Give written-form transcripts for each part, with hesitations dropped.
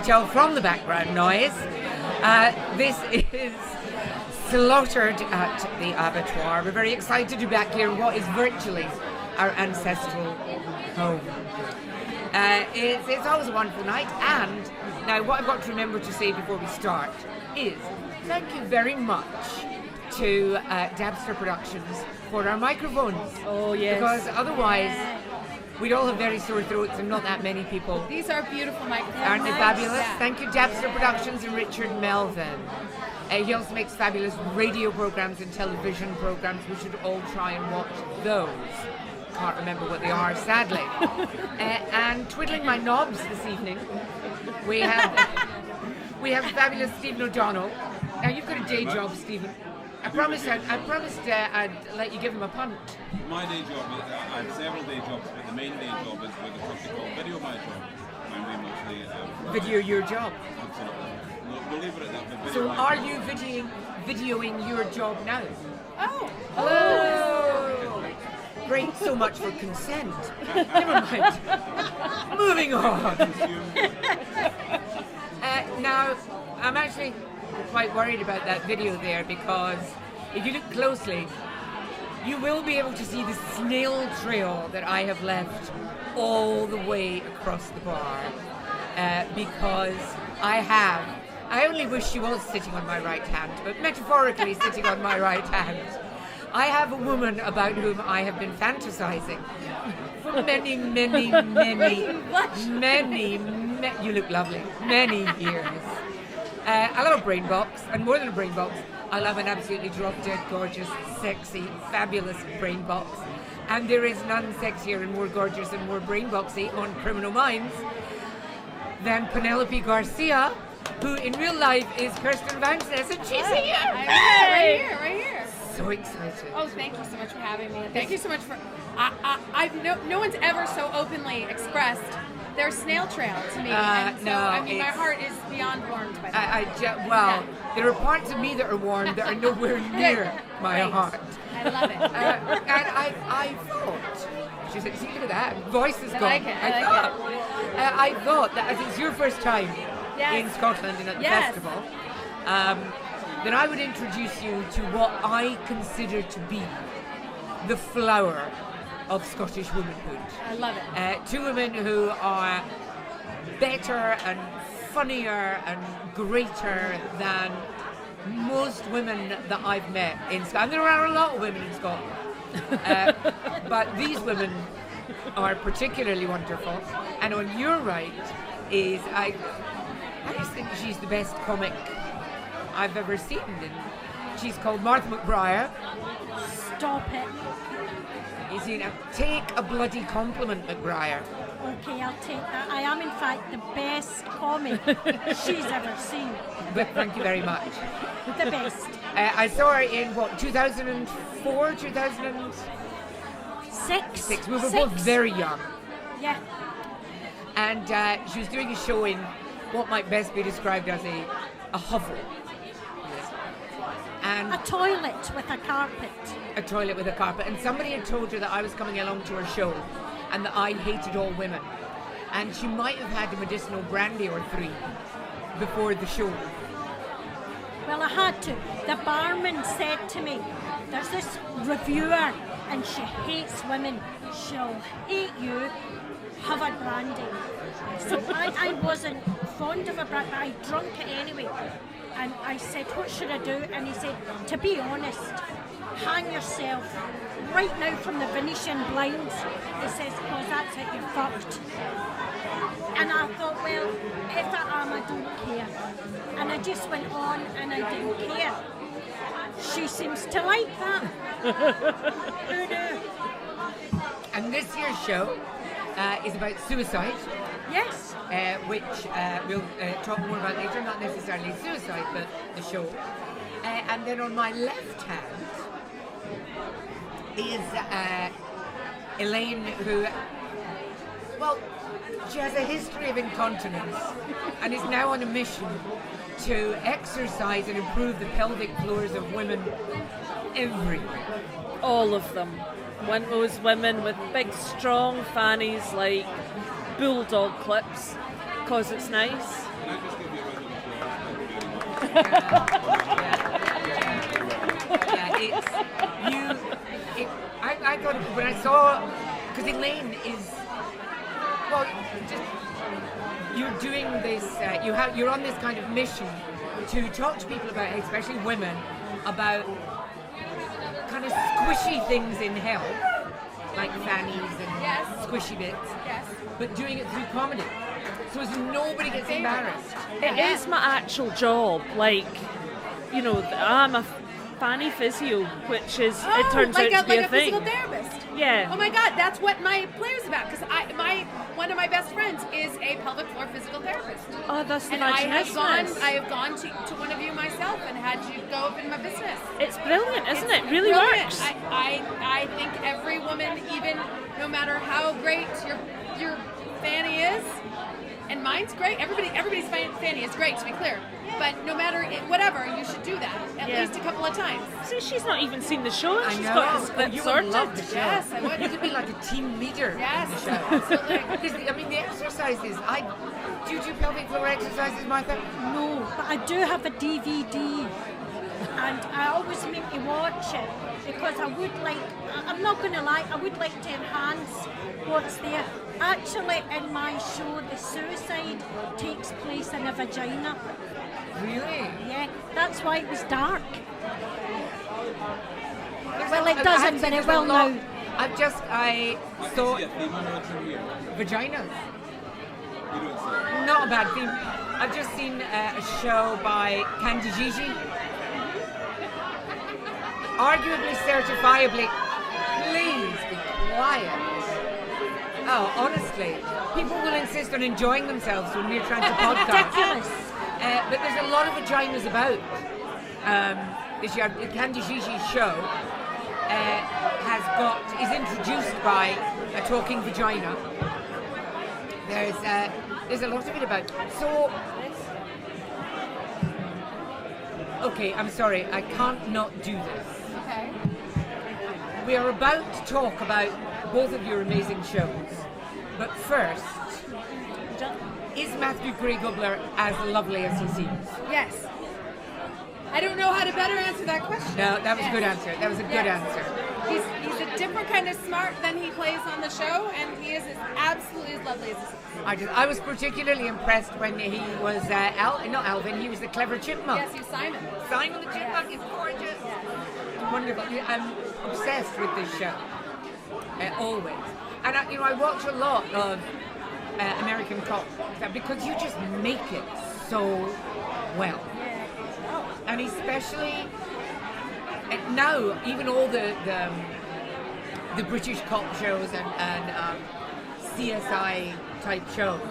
tell from the background noise, this is slaughtered at the Abattoir. We're very excited to be back here in what is virtually our ancestral home. It's always a wonderful night, and now what I've got to remember to say before we start is thank you very much to Dabster Productions for our microphones. Oh, yes. Because otherwise we'd all have very sore throats and not that many people. These are beautiful microphones. Aren't they fabulous? Yeah. Thank you, Dabster Productions and Richard Melvin. He also makes fabulous radio programs and television programs. We should all try and watch those. Can't remember what they are, sadly. And twiddling my knobs this evening, we have fabulous Stephen O'Donnell. Now you've got a day job, Stephen. I promised I'd let you give him a punt. My day job, I have several day jobs, but the main day job is with a company called Video My Job. And we mostly Video your job. Absolutely. We'll leave it at that. But So are you videoing your job now? Oh. Oh. Great, so much for consent. Never mind. Moving on. Now, I'm actually quite worried about that video there because if you look closely, you will be able to see the snail trail that I have left all the way across the bar because I only wish she was sitting on my right hand, but metaphorically sitting on my right hand. I have a woman about whom I have been fantasizing for many, you look lovely, many years. I love a brain box, and more than a brain box, I love an absolutely drop-dead gorgeous, sexy, fabulous brain box. And there is none sexier and more gorgeous and more brain boxy on Criminal Minds than Penelope Garcia, who in real life is Kirsten Vangsness, and she's here! Right here. So excited. Oh, thank you so much for having me. Thank you so much for. No one's ever so openly expressed their snail trail to me, and so my heart is beyond warmed by that. There are parts of me that are warm that are nowhere near my heart. I love it. And I thought, she said, see, look at that, voice is gone. I thought that as it's your first time in Scotland and at the festival, then I would introduce you to what I consider to be the flower of Scottish womanhood. I love it. Two women who are better and funnier and greater than most women that I've met in Scotland. There are a lot of women in Scotland, but these women are particularly wonderful. And on your right is, I just think she's the best comic I've ever seen. And she's called Martha McBrier. Stop it. You see, now take a bloody compliment, McBrier. Okay, I'll take that. I am, in fact, the best comic she's ever seen. But thank you very much. The best. I saw her in, 2004, 2006? We were both very young. Yeah. And she was doing a show in what might best be described as a hovel. And a toilet with a carpet. A toilet with a carpet. And somebody had told her that I was coming along to her show and that I hated all women. And she might have had a medicinal brandy or 3 before the show. Well, I had to. The barman said to me, there's this reviewer and she hates women. She'll hate you. Have a brandy. So I wasn't fond of a brandy, but I drunk it anyway. And I said, what should I do? And he said, to be honest, hang yourself right now from the Venetian blinds. He says, because that's it, you're fucked. And I thought, well, if I am, I don't care. And I just went on and I didn't care. She seems to like that. Who knew? And this year's show is about suicide. Yes. Which we'll talk more about later, not necessarily suicide, but the show. And then on my left hand is Elaine, who, she has a history of incontinence and is now on a mission to exercise and improve the pelvic floors of women everywhere. All of them. Those women with big, strong fannies like bulldog clips, because it's nice. I just give you a round of applause? I thought when I saw, because Elaine is, well, just you're doing this. You're on this kind of mission to talk to people about, especially women, about kind of squishy things in health, like fannies and squishy bits. Yes. But doing it through comedy, so as nobody gets embarrassed. It is my actual job. Like, you know, I'm a fanny physio, which is it turns out to be a thing. Physical therapist. Yeah. Oh my God, that's what my play is about. Because one of my best friends is a pelvic floor physical therapist. Oh, that's the and I have vaginismus. gone to one of you myself and had you go up in my business. It's brilliant, isn't it? Really brilliant. works. I think every woman, even no matter how great your fanny is, and mine's great. Everybody's fanny is great, to be clear. But no matter whatever, you should do that at least a couple of times. See, she's not even seen the show. I She's know. got the split You sorted. would love the show. Yes, I would. You could be like a team leader Yes, in the show. absolutely. Because, I mean, the exercises. Do you do pelvic floor exercises, Martha? No, but I do have a DVD, and I always make you watch it because I would like. I'm not going to lie. I would like to enhance what's there. Actually, in my show, the suicide takes place in a vagina. Really? Yeah, that's why it was dark. Well, it doesn't, but it will now. I saw See a theme on your career. vaginas. You don't see. Not a bad theme. I've just seen a show by Candy Gigi. Arguably, certifiably. Please be quiet. Oh, honestly, people will insist on enjoying themselves when we're trying to podcast. Ridiculous. But there's a lot of vaginas about. This year, the Candy Gigi show is introduced by a talking vagina. There's a lot of it about. So, okay, I'm sorry, I can't not do this. Okay. We are about to talk about both of your amazing shows, but first, is Matthew Gray-Gubler as lovely as he seems? Yes. I don't know how to better answer that question. No, that was a good answer. That was a good answer. He's a different kind of smart than he plays on the show, and he is absolutely as lovely as he seems. I was particularly impressed when he was not Alvin. He was the clever chipmunk. Yes, he's Simon. Simon the chipmunk is gorgeous. Yes. Wonderful. I'm obsessed with this show. Always. And I watch a lot of American Cop because you just make it so well. And especially now, even all the British cop shows and CSI type shows,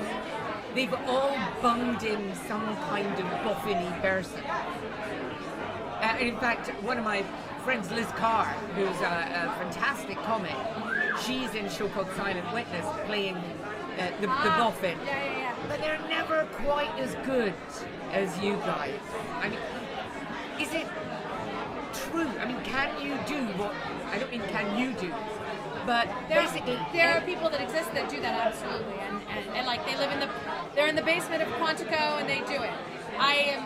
they've all bunged in some kind of boffiny person. In fact, one of my friends, Liz Carr, who's a fantastic comic, she's in a show called Silent Witness playing the boffin. Yeah. But they're never quite as good as you guys. I mean, is it true? I mean, can you do what? I don't mean can you do, but basically there are people that exist that do that absolutely, and like they're in the basement of Quantico and they do it. I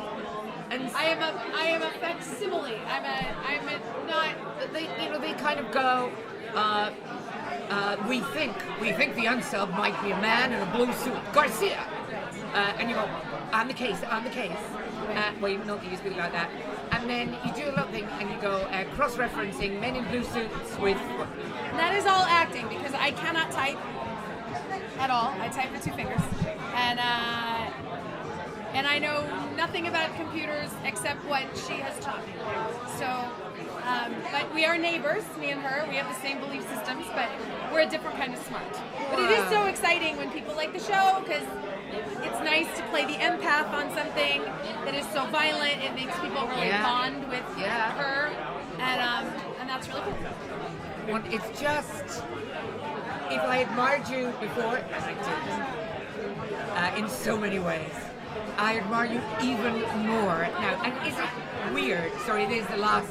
am a facsimile. I'm a not. They kind of go. We think the unsub might be a man in a blue suit, Garcia, and you go on the case. Well, not that you speak like that. And then you do a lot of things, and you go cross-referencing men in blue suits with. And that is all acting because I cannot type at all. I type with two fingers, and I know nothing about computers except what she has taught me. So, but we are neighbors, me and her. We have the same belief systems, but we're a different kind of smart. But it is so exciting when people like the show because it's nice to play the empath on something that is so violent. It makes people really bond with her, and that's really cool. Well, it's just, if I admired you before, as I did, in so many ways, I admire you even more now. And is it weird? Sorry, it is the last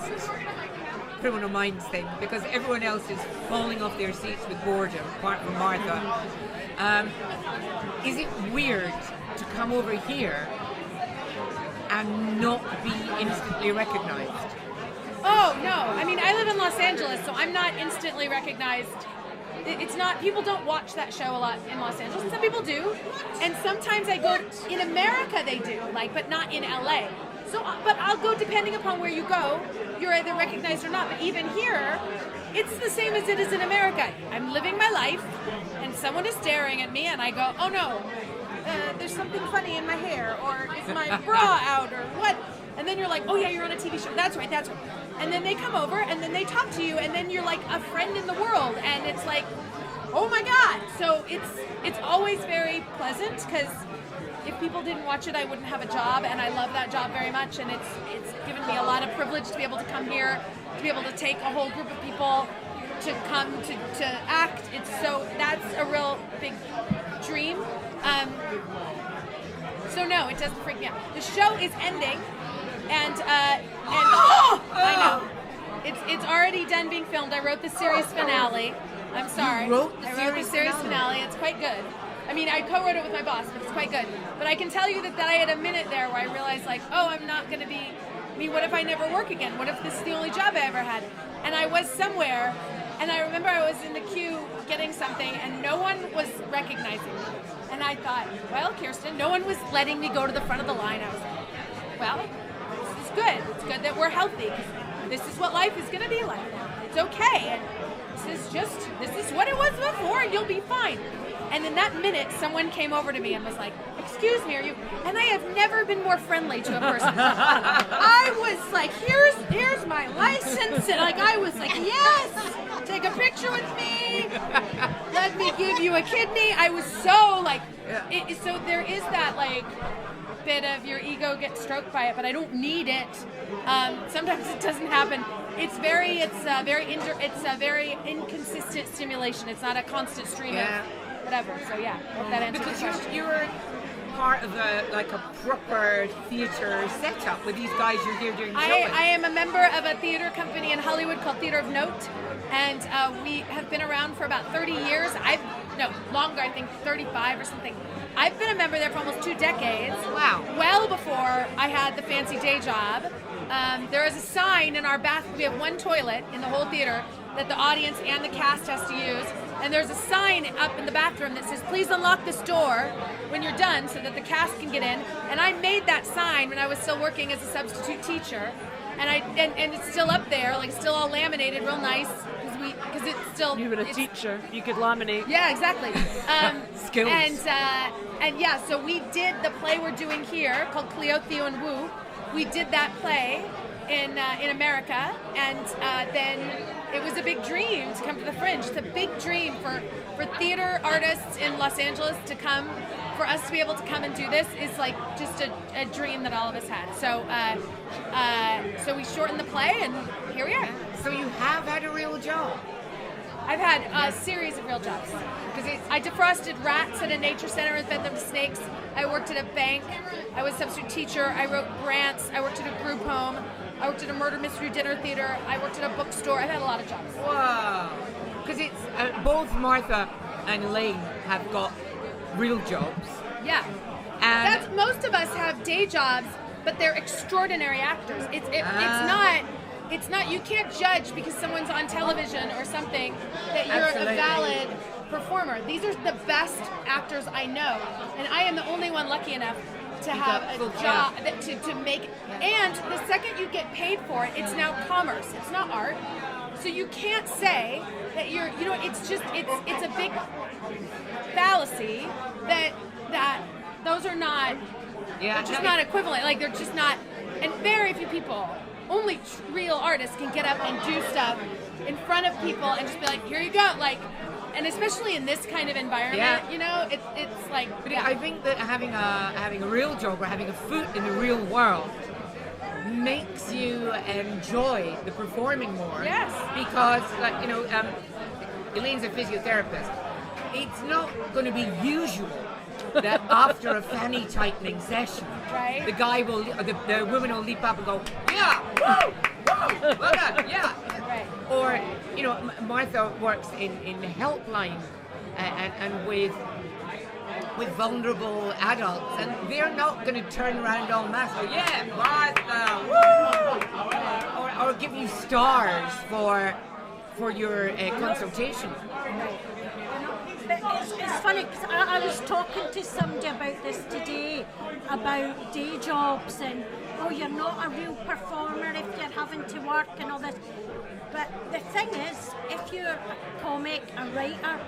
Criminal Minds thing because everyone else is falling off their seats with boredom, apart from Martha. Is it weird to come over here and not be instantly recognized? Oh, no. I mean, I live in Los Angeles, so I'm not instantly recognized. It's not, people don't watch that show a lot in Los Angeles. Some people do. And sometimes I go, in America they do, like, but not in LA. So, but I'll go depending upon where you go. You're either recognized or not. But even here, it's the same as it is in America. I'm living my life, and someone is staring at me, and I go, oh no, there's something funny in my hair, or is my bra out, or what? And then you're like, oh yeah, you're on a TV show. That's right, that's right. And then they come over, and then they talk to you, and then you're like a friend in the world, and it's like, oh my God. So it's always very pleasant, because if people didn't watch it, I wouldn't have a job, and I love that job very much, and it's given me a lot of privilege to be able to come here, to be able to take a whole group of people to come to act. That's a real big dream. So no, it doesn't freak me out. The show is ending, and I know it's already done being filmed. I wrote the series finale. I'm sorry. You wrote I wrote the series finale. It's quite good. I mean, I co-wrote it with my boss, but it's quite good. But I can tell you that I had a minute there where I realized, like, oh, I'm not going to be. I mean, what if I never work again? What if this is the only job I ever had? And I was somewhere, and I remember I was in the queue getting something, and no one was recognizing me. And I thought, well, Kirsten, no one was letting me go to the front of the line. I was like, well, this is good. It's good that we're healthy. This is what life is going to be like now. It's okay. And this is what it was before, and you'll be fine. And in that minute, someone came over to me and was like, excuse me, are you? And I have never been more friendly to a person. I was like, here's my license. And like, I was like, yes, take a picture with me. Let me give you a kidney. I was so like, so there is that like bit of your ego gets stroked by it, but I don't need it. Sometimes it doesn't happen. It's a very inconsistent stimulation. It's not a constant stream of whatever. So yeah, hope that answers your question. Because you're part of a proper theatre setup with these guys you're here doing the show with. I am a member of a theatre company in Hollywood called Theatre of Note, and we have been around for about 30 years. Longer, I think 35 or something. I've been a member there for almost 2 decades. Wow. Well before I had the fancy day job. There is a sign in our bathroom. We have one toilet in the whole theater that the audience and the cast has to use. And there's a sign up in the bathroom that says, please unlock this door when you're done so that the cast can get in. And I made that sign when I was still working as a substitute teacher. And it's still up there, like still all laminated, real nice, because it's still. You were a teacher, you could laminate. Yeah, exactly. Skills. And yeah, so we did the play we're doing here called Cleo, Theo, and Wu. We did that play in America, and then it was a big dream to come to the Fringe. It's a big dream for theater artists in Los Angeles to come. For us to be able to come and do this is like just a dream that all of us had. So we shortened the play, and here we are. So you have had a real job. I've had a series of real jobs. I defrosted rats at a nature center and fed them to snakes. I worked at a bank. I was a substitute teacher. I wrote grants. I worked at a group home. I worked at a murder mystery dinner theater. I worked at a bookstore. I've had a lot of jobs. Wow. Because it's both Martha and Elaine have got real jobs. Yeah. And most of us have day jobs, but they're extraordinary actors. It's not, you can't judge because someone's on television or something that you're Absolutely. a valid performer. These are the best actors I know, and I am the only one lucky enough to have a job to make. And the second you get paid for it, it's now commerce. It's not art. So you can't say that it's a big fallacy that those are not. Yeah, they're just not equivalent. Like they're just not. And very few people. Only real artists can get up and do stuff in front of people and just be like, here you go, like, and especially in this kind of environment, it's like. But I think that having a real job or having a foot in the real world makes you enjoy the performing more. Yes. Because, Elaine's a physiotherapist. It's not going to be usual that after a fanny tightening session, right, the guy will, the woman will leap up and go, yeah, woo, woo, well done, yeah. Right. Or, Martha works in the helpline and with with vulnerable adults, and they're not going to turn around en masse. Oh yeah, Martha, woo! Or give you stars for your consultation. But it's funny because I was talking to somebody about this today, about day jobs and, you're not a real performer if you're having to work and all this. But the thing is, if you're a comic, a writer,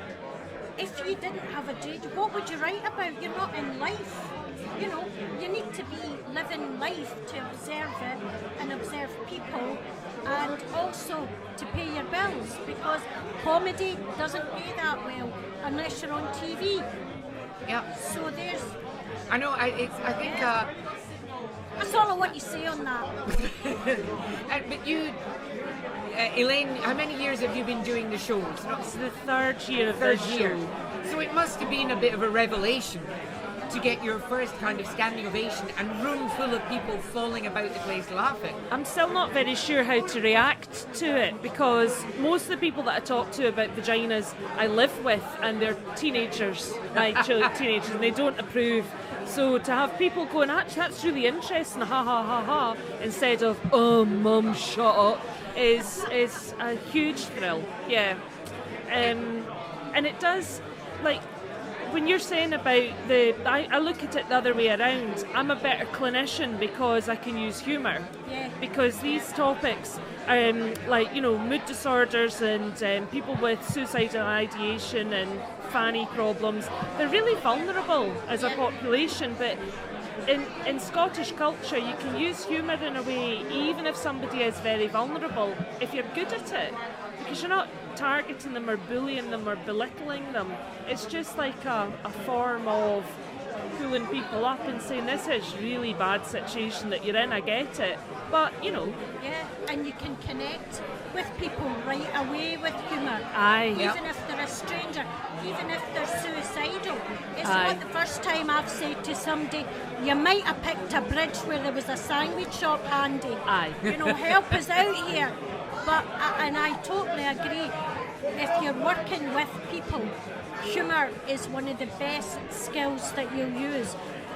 if you didn't have a day job, what would you write about? You're not in life. You know, you need to be living life to observe it and observe people, and also to pay your bills, because comedy doesn't pay that well unless you're on TV. Yeah. So there's... I know, I think... That's all I want to say on that. But you... Elaine, how many years have you been doing the shows? It's the third year of Third this year. show. So it must have been a bit of a revelation to get your first kind of standing ovation and room full of people falling about the place laughing. I'm still not very sure how to react to it, because most of the people that I talk to about vaginas I live with, and they're teenagers, my teenagers, and they don't approve. So to have people going, actually that's really interesting, ha ha ha ha, instead of, mum, shut up, is a huge thrill, yeah. And it does, like, when you're saying about I look at it the other way around. I'm a better clinician because I can use humour. Yeah. Because these topics, like, mood disorders and people with suicidal ideation and fanny problems, they're really vulnerable as a population. But in Scottish culture, you can use humour in a way, even if somebody is very vulnerable, if you're good at it. Because you're not targeting them or bullying them or belittling them. It's just like a form of pulling people up and saying, this is really bad situation that you're in, I get it. But, Yeah, and you can connect with people right away with humour. Aye. Even if they're a stranger, even if they're suicidal. It's not the first time I've said to somebody, you might have picked a bridge where there was a sandwich shop handy. Aye. Help us out here. But, and I totally agree, if you're working with people, humour is one of the best skills that you'll use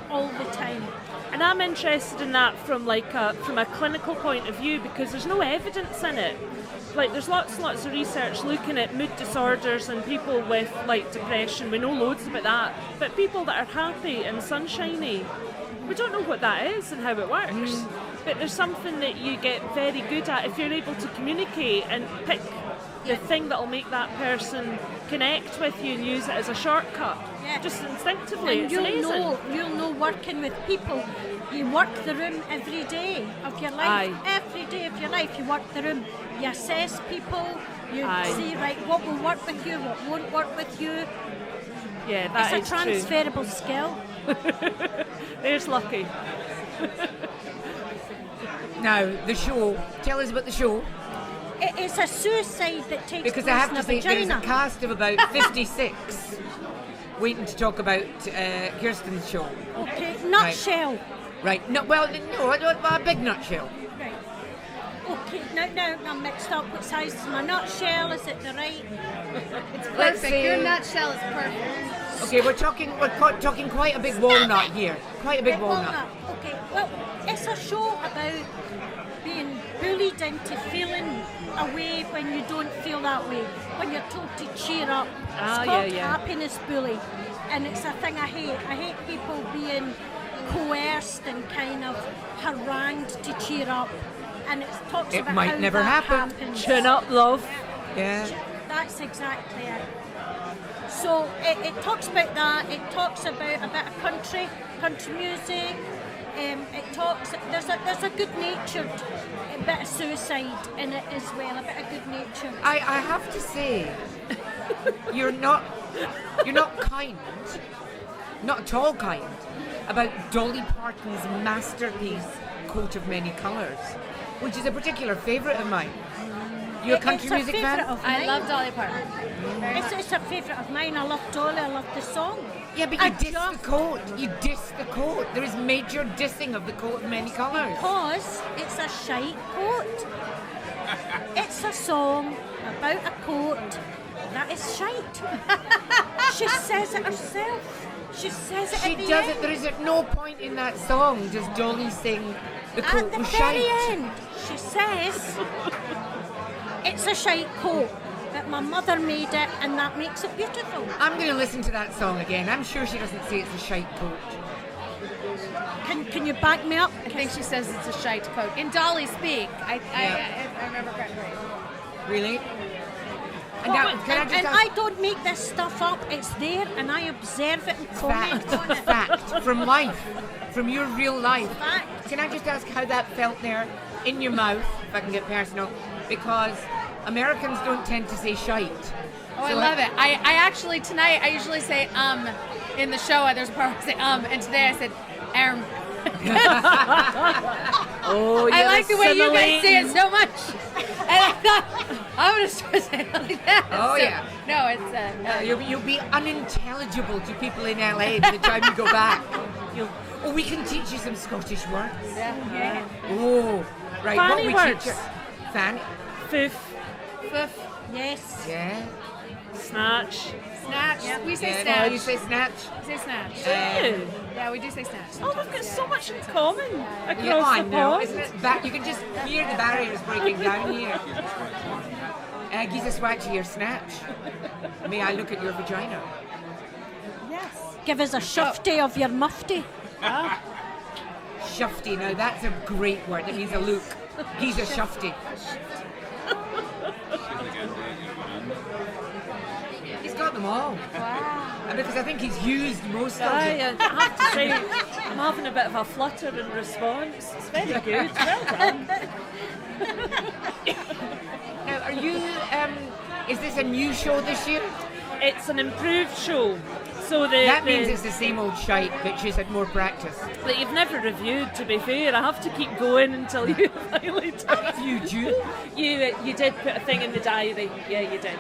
all the time. And I'm interested in that from a clinical point of view, because there's no evidence in it. Like, there's lots and lots of research looking at mood disorders and people with, like, depression. We know loads about that. But people that are happy and sunshiny, we don't know what that is and how it works. But there's something that you get very good at if you're able to communicate and pick the thing that'll make that person connect with you and use it as a shortcut. Yeah. Just instinctively, And it's amazing. You'll know working with people, you work the room every day of your life. Aye. Every day of your life, you work the room. You assess people, you Aye. see, right, what will work with you, what won't work with you. Yeah, that It's a transferable skill. There's lucky. Now, the show. Tell us about the show. It's a suicide that takes Because place I have in to a say, there's vagina. a cast of about 56 waiting to talk about Kirsten's show. Okay, nutshell. Right. No, well, no, a big nutshell. Right. Okay, now I'm mixed up. What size is my nutshell? Is it the right? It's Let's perfect. say- Your nutshell is perfect. Okay, we're talking quite a big walnut here. Quite a big walnut. Okay, well, it's a show about being bullied into feeling a way when you don't feel that way, when you're told to cheer up. It's called happiness bully, and it's a thing I hate. I hate people being coerced and kind of harangued to cheer up, and it talks It about might how never that happen. happens. Chin up, love. Yeah. That's exactly it. So it talks about that. It talks about a bit of country music. It talks. There's a good-natured bit of suicide in it as well. A bit of good nature. I have to say, you're not kind, not at all kind, about Dolly Parton's masterpiece, Coat of Many Colours, which is a particular favourite of mine. You a country music fan? I love Dolly Parton. It's a favourite of mine. I love Dolly. I love the song. Yeah, but you diss the coat. You diss the coat. There is major dissing of the Coat of Many Colours. Because it's a shite coat. It's a song about a coat That is shite. She says it herself. She says it She at the does end. it. There is at no point in that song does Dolly sing the At coat the was very shite. end, she says, it's a shite coat, but my mother made it and that makes it beautiful. I'm going to listen to that song again. I'm sure she doesn't say it's a shite coat. Can you back me up? I think she says it's a shite coat. In Dolly speak, I remember correctly. Really? And now, can I just And ask, I don't make this stuff up, it's there and I observe it and comment on it. fact, from life, from your real life. Fact. Can I just ask how that felt there in your mouth, if I can get personal, because Americans don't tend to say shite. Oh, I love it. I actually, tonight, I usually say in the show. There's a part where I say and today I said Oh, I you're like the way you guys say it assimilating. so much. And I thought, I'm going to start saying it like that. Oh, yeah. No, it's... You'll be unintelligible to people in LA by the time you go back. Oh, we can teach you some Scottish words. yeah. Oh, right. Fanny what we words. teach you? Fanny. Foof, Foof, Yes. Yeah. snatch. snatch. We say Yeah, snatch. You say snatch. We say snatch. You? Yeah, we do say snatch. Oh, we've got so much in common across Yeah, I the know. pond. Isn't it? You can just hear the barriers breaking down here. Gies a swatch your snatch. May I look at your vagina? Yes. Give us a shufty of your mufti. Shufty. Now that's a great word. It means a look. He's a shufty. He's got them all. Wow. And because I think he's used most of them. I have to say, I'm having a bit of a flutter in response. It's very good. Well done. Now, are you? Is this a new show this year? It's an improved show. So That means it's the same old shite, but she's had more practice. that you've never reviewed, to be fair. I have to keep going until you finally do. You do? You did put a thing in the diary. Yeah, you did.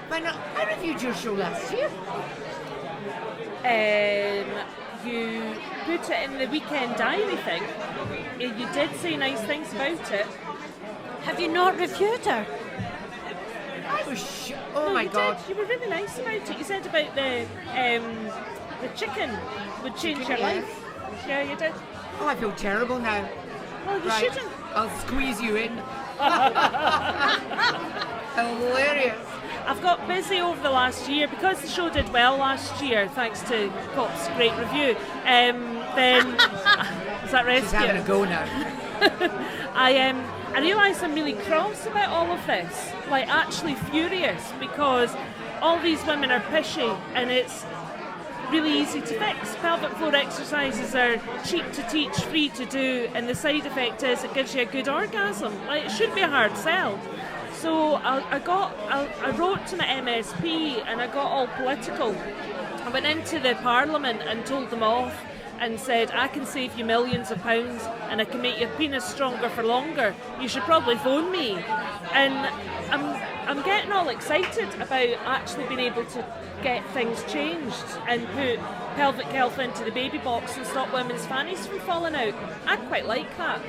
Why not? I reviewed your show last year. You put it in the weekend diary thing. You did say nice things about it. Have you not reviewed her? I was oh No, my you God. did. You were really nice about it. You said about the chicken would change your Chicken, yes. life. Yeah, you did. Oh, I feel terrible now. Well, you Right. shouldn't. I'll squeeze you in. Hilarious. I've got busy over the last year because the show did well last year, thanks to Cop's great review. Then is that She's having a rescue? go now. I realise I'm really cross about all of this, like actually furious, because all these women are pishy and it's really easy to fix. Pelvic floor exercises are cheap to teach, free to do, and the side effect is it gives you a good orgasm. Like, it should be a hard sell. So I wrote to my MSP and I got all political. I went into the Parliament and told them off and said, I can save you millions of pounds and I can make your penis stronger for longer. You should probably phone me. And I'm getting all excited about actually being able to get things changed and put pelvic health into the baby box and stop women's fannies from falling out. I'd quite like that.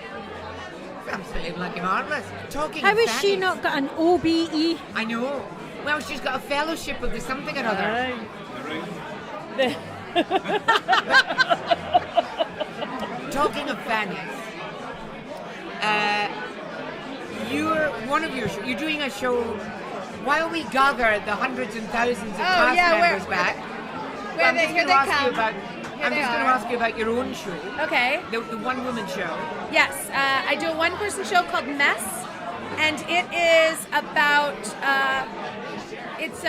Absolutely bloody marvellous. Talking How of has she fannies, not got an OBE? I know. Well, she's got a fellowship of the something or other. Aye. Talking of fannies, you're doing a show while we gather the hundreds and thousands of cast members back. I'm just going to ask you about your own show, Okay. the one-woman show. Yes, I do a one-person show called Mess, and it is about, it's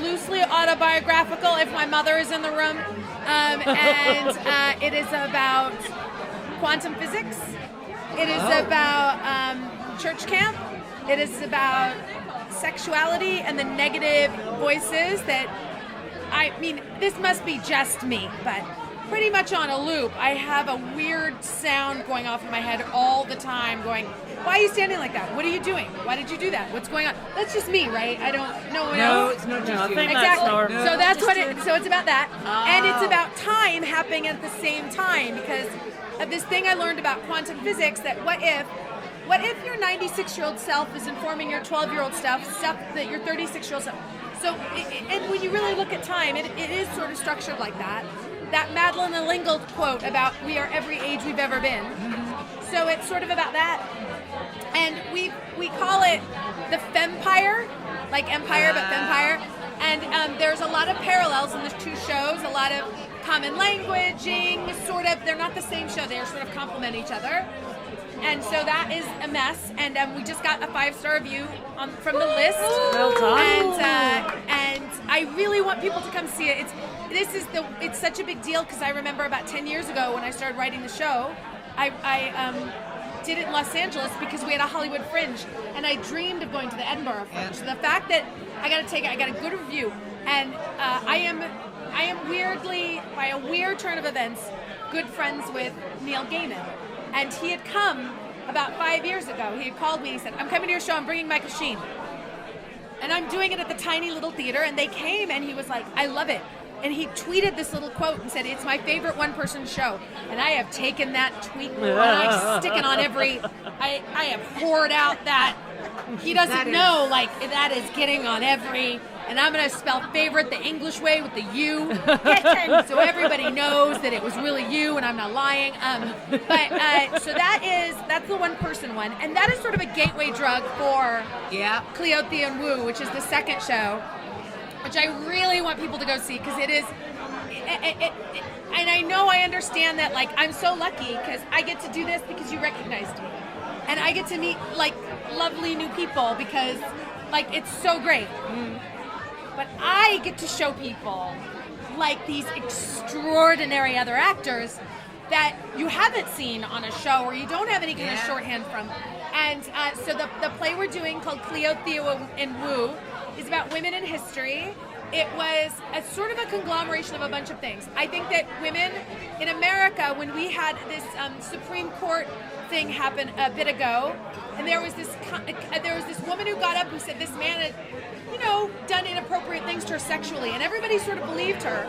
loosely autobiographical if my mother is in the room, and it is about quantum physics. It is about church camp. It is about sexuality and the negative voices that, I mean, this must be just me, but pretty much on a loop. I have a weird sound going off in my head all the time going, why are you standing like that? What are you doing? Why did you do that? What's going on? That's just me, right? I don't know. No, it's not just I you. think Exactly. that's normal. So that's what it. So it's about that, and it's about time happening at the same time because of this thing I learned about quantum physics. That what if your 96-year-old self is informing your 12-year-old stuff that your 36-year-old self. So, and when you really look at time, it is sort of structured like that. That Madeline Lingold quote about we are every age we've ever been. So it's sort of about that. And we call it the Fempire, like Empire, but Fempire. And there's a lot of parallels in the two shows, a lot of common languaging, sort of. They're not the same show, they sort of complement each other. And so that is a mess, and we just got a 5-star review from the list. Well done. And I really want people to come see it. It's such a big deal because I remember about 10 years ago when I started writing the show, I did it in Los Angeles because we had a Hollywood Fringe, and I dreamed of going to the Edinburgh Fringe. So the fact that I got a good review, and I am weirdly, by a weird turn of events, good friends with Neil Gaiman. And he had come about 5 years ago. He had called me and he said, I'm coming to your show, I'm bringing Michael Sheen. And I'm doing it at the tiny little theater. And they came and he was like, I love it. And he tweeted this little quote and said, it's my favorite one-person show. And I have taken that tweet and I stick it on every, I have poured out that. He doesn't know, like, that is getting on every, and I'm going to spell favorite the English way with the U, so everybody knows that it was really you and I'm not lying. So that's the one-person one, and that is sort of a gateway drug for Cleo, Thea, and Wu, which is the second show, which I really want people to go see, because it is, and I know I understand that, like, I'm so lucky because I get to do this because you recognized me. And I get to meet, like, lovely new people because, like, it's so great. But I get to show people, like, these extraordinary other actors that you haven't seen on a show or you don't have any kind of shorthand from. And so the play we're doing called Cleo, Theo, and Wu is about women in history. It was a sort of a conglomeration of a bunch of things. I think that women in America, when we had this Supreme Court thing happen a bit ago, and there was this woman who got up who said this man had, done inappropriate things to her sexually, and everybody sort of believed her,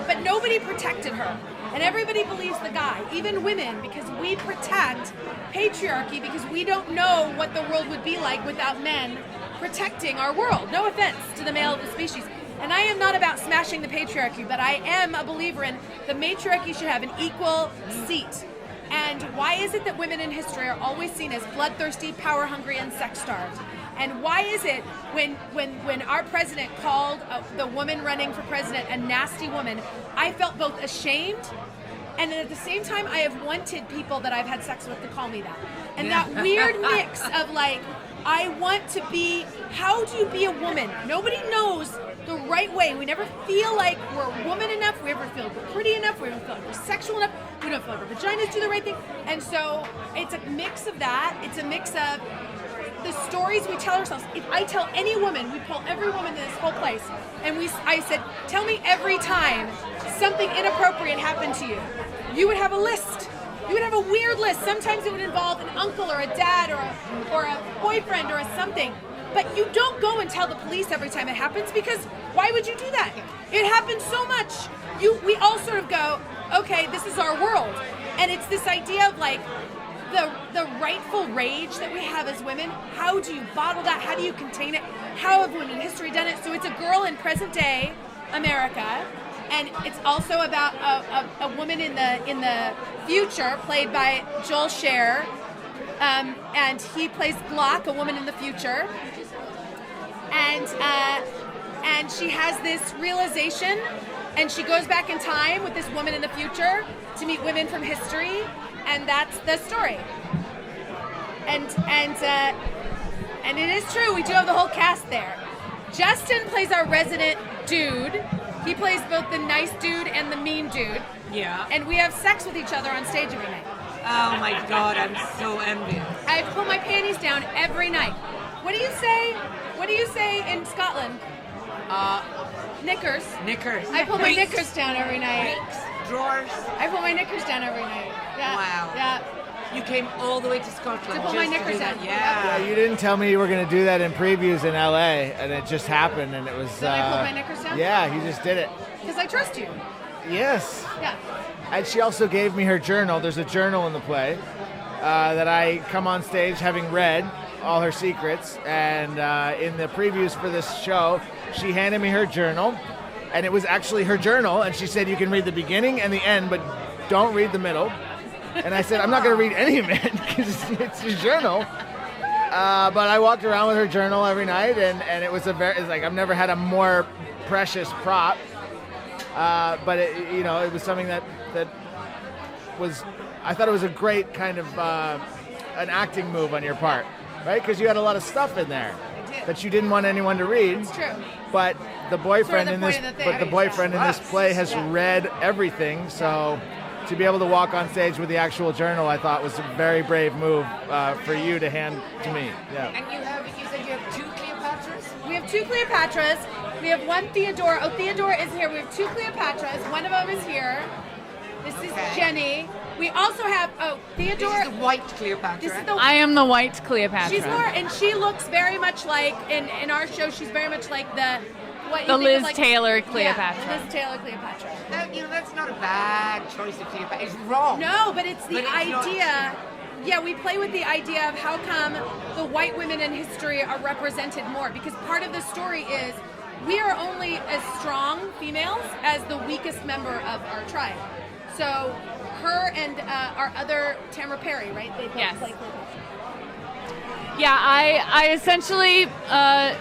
but nobody protected her. And everybody believes the guy, even women, because we protect patriarchy because we don't know what the world would be like without men protecting our world. No offense to the male of the species. And I am not about smashing the patriarchy, but I am a believer in the matriarchy should have an equal seat. And why is it that women in history are always seen as bloodthirsty, power-hungry, and sex-starved? And why is it when our president called the woman running for president a nasty woman, I felt both ashamed and at the same time I have wanted people that I've had sex with to call me that. And that weird mix of, like, I want to be, how do you be a woman? Nobody knows the right way. We never feel like we're a woman enough. We never feel pretty enough. We never feel like we're sexual enough. We don't feel like our vaginas do the right thing. And so it's a mix of that. It's a mix of the stories we tell ourselves. If I tell any woman, we pull every woman in this whole place, and I said, tell me every time something inappropriate happened to you. You would have a list. You would have a weird list. Sometimes it would involve an uncle or a dad or a boyfriend or a something. But you don't go and tell the police every time it happens, because why would you do that? It happens so much. We all sort of go, okay, this is our world. And it's this idea of, like, the rightful rage that we have as women. How do you bottle that? How do you contain it? How have women in history done it? So it's a girl in present day America, and it's also about a woman in the future played by Joel Scher, and he plays Glock, a woman in the future, and she has this realization, and she goes back in time with this woman in the future to meet women from history. And that's the story. And it is true, we do have the whole cast there. Justin plays our resident dude. He plays both the nice dude and the mean dude. Yeah. And we have sex with each other on stage every night. Oh my God, I'm so envious. I pull my panties down every night. What do you say? What do you say in Scotland? Knickers. Knickers. I pull my knickers down every night. Drawers. I pull my knickers down every night. Yeah. Wow. Yeah. You came all the way to Scotland To pull my just to knickers do that. down. Yeah. Yeah, you didn't tell me you were going to do that in previews in LA, and it just happened, and it was. Did I pull my knickers down? Yeah, you just did it. Because I trust you. Yes. Yeah. And she also gave me her journal. There's a journal in the play that I come on stage having read, all her secrets. And in the previews for this show, she handed me her journal, and it was actually her journal. And she said, "You can read the beginning and the end, but don't read the middle." And I said, "I'm not going to read any of it because it's a journal." But I walked around with her journal every night, and it was it's like I've never had a more precious prop. But it was something that was, I thought it was a great kind of an acting move on your part, right? Because you had a lot of stuff in there that you didn't want anyone to read. It's true. But the boyfriend Sort of in this play has read everything, so to be able to walk on stage with the actual journal, I thought was a very brave move for you to hand to me. Yeah. And you said you have 2 Cleopatras? We have 2 Cleopatras. We have 1 Theodora. Oh, Theodora is here. We have 2 Cleopatras. One of them is here. This is Jenny. We also have, Theodora. This is the white Cleopatra. This is I am the white Cleopatra. She's more, and she looks very much like, in our show, she's very much like the Liz Taylor Cleopatra. Yeah, Liz Taylor Cleopatra. That's not a bad choice of Cleopatra. It's wrong. No, but it's the idea. Yeah, we play with the idea of how come the white women in history are represented more, because part of the story is we are only as strong females as the weakest member of our tribe. So her and our other Tamara Perry, right? They both play Cleopatra. Yeah, I essentially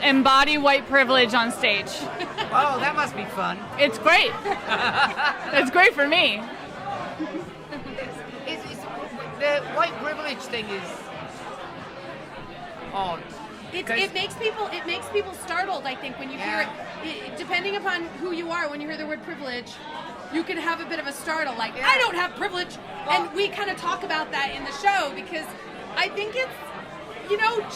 embody white privilege on stage. Oh, that must be fun. It's great. It's great for me. The white privilege thing is odd. It makes people startled, I think, when you hear it. Depending upon who you are, when you hear the word privilege, you can have a bit of a startle, like, I don't have privilege. And we kind of talk about that in the show, because I think it's,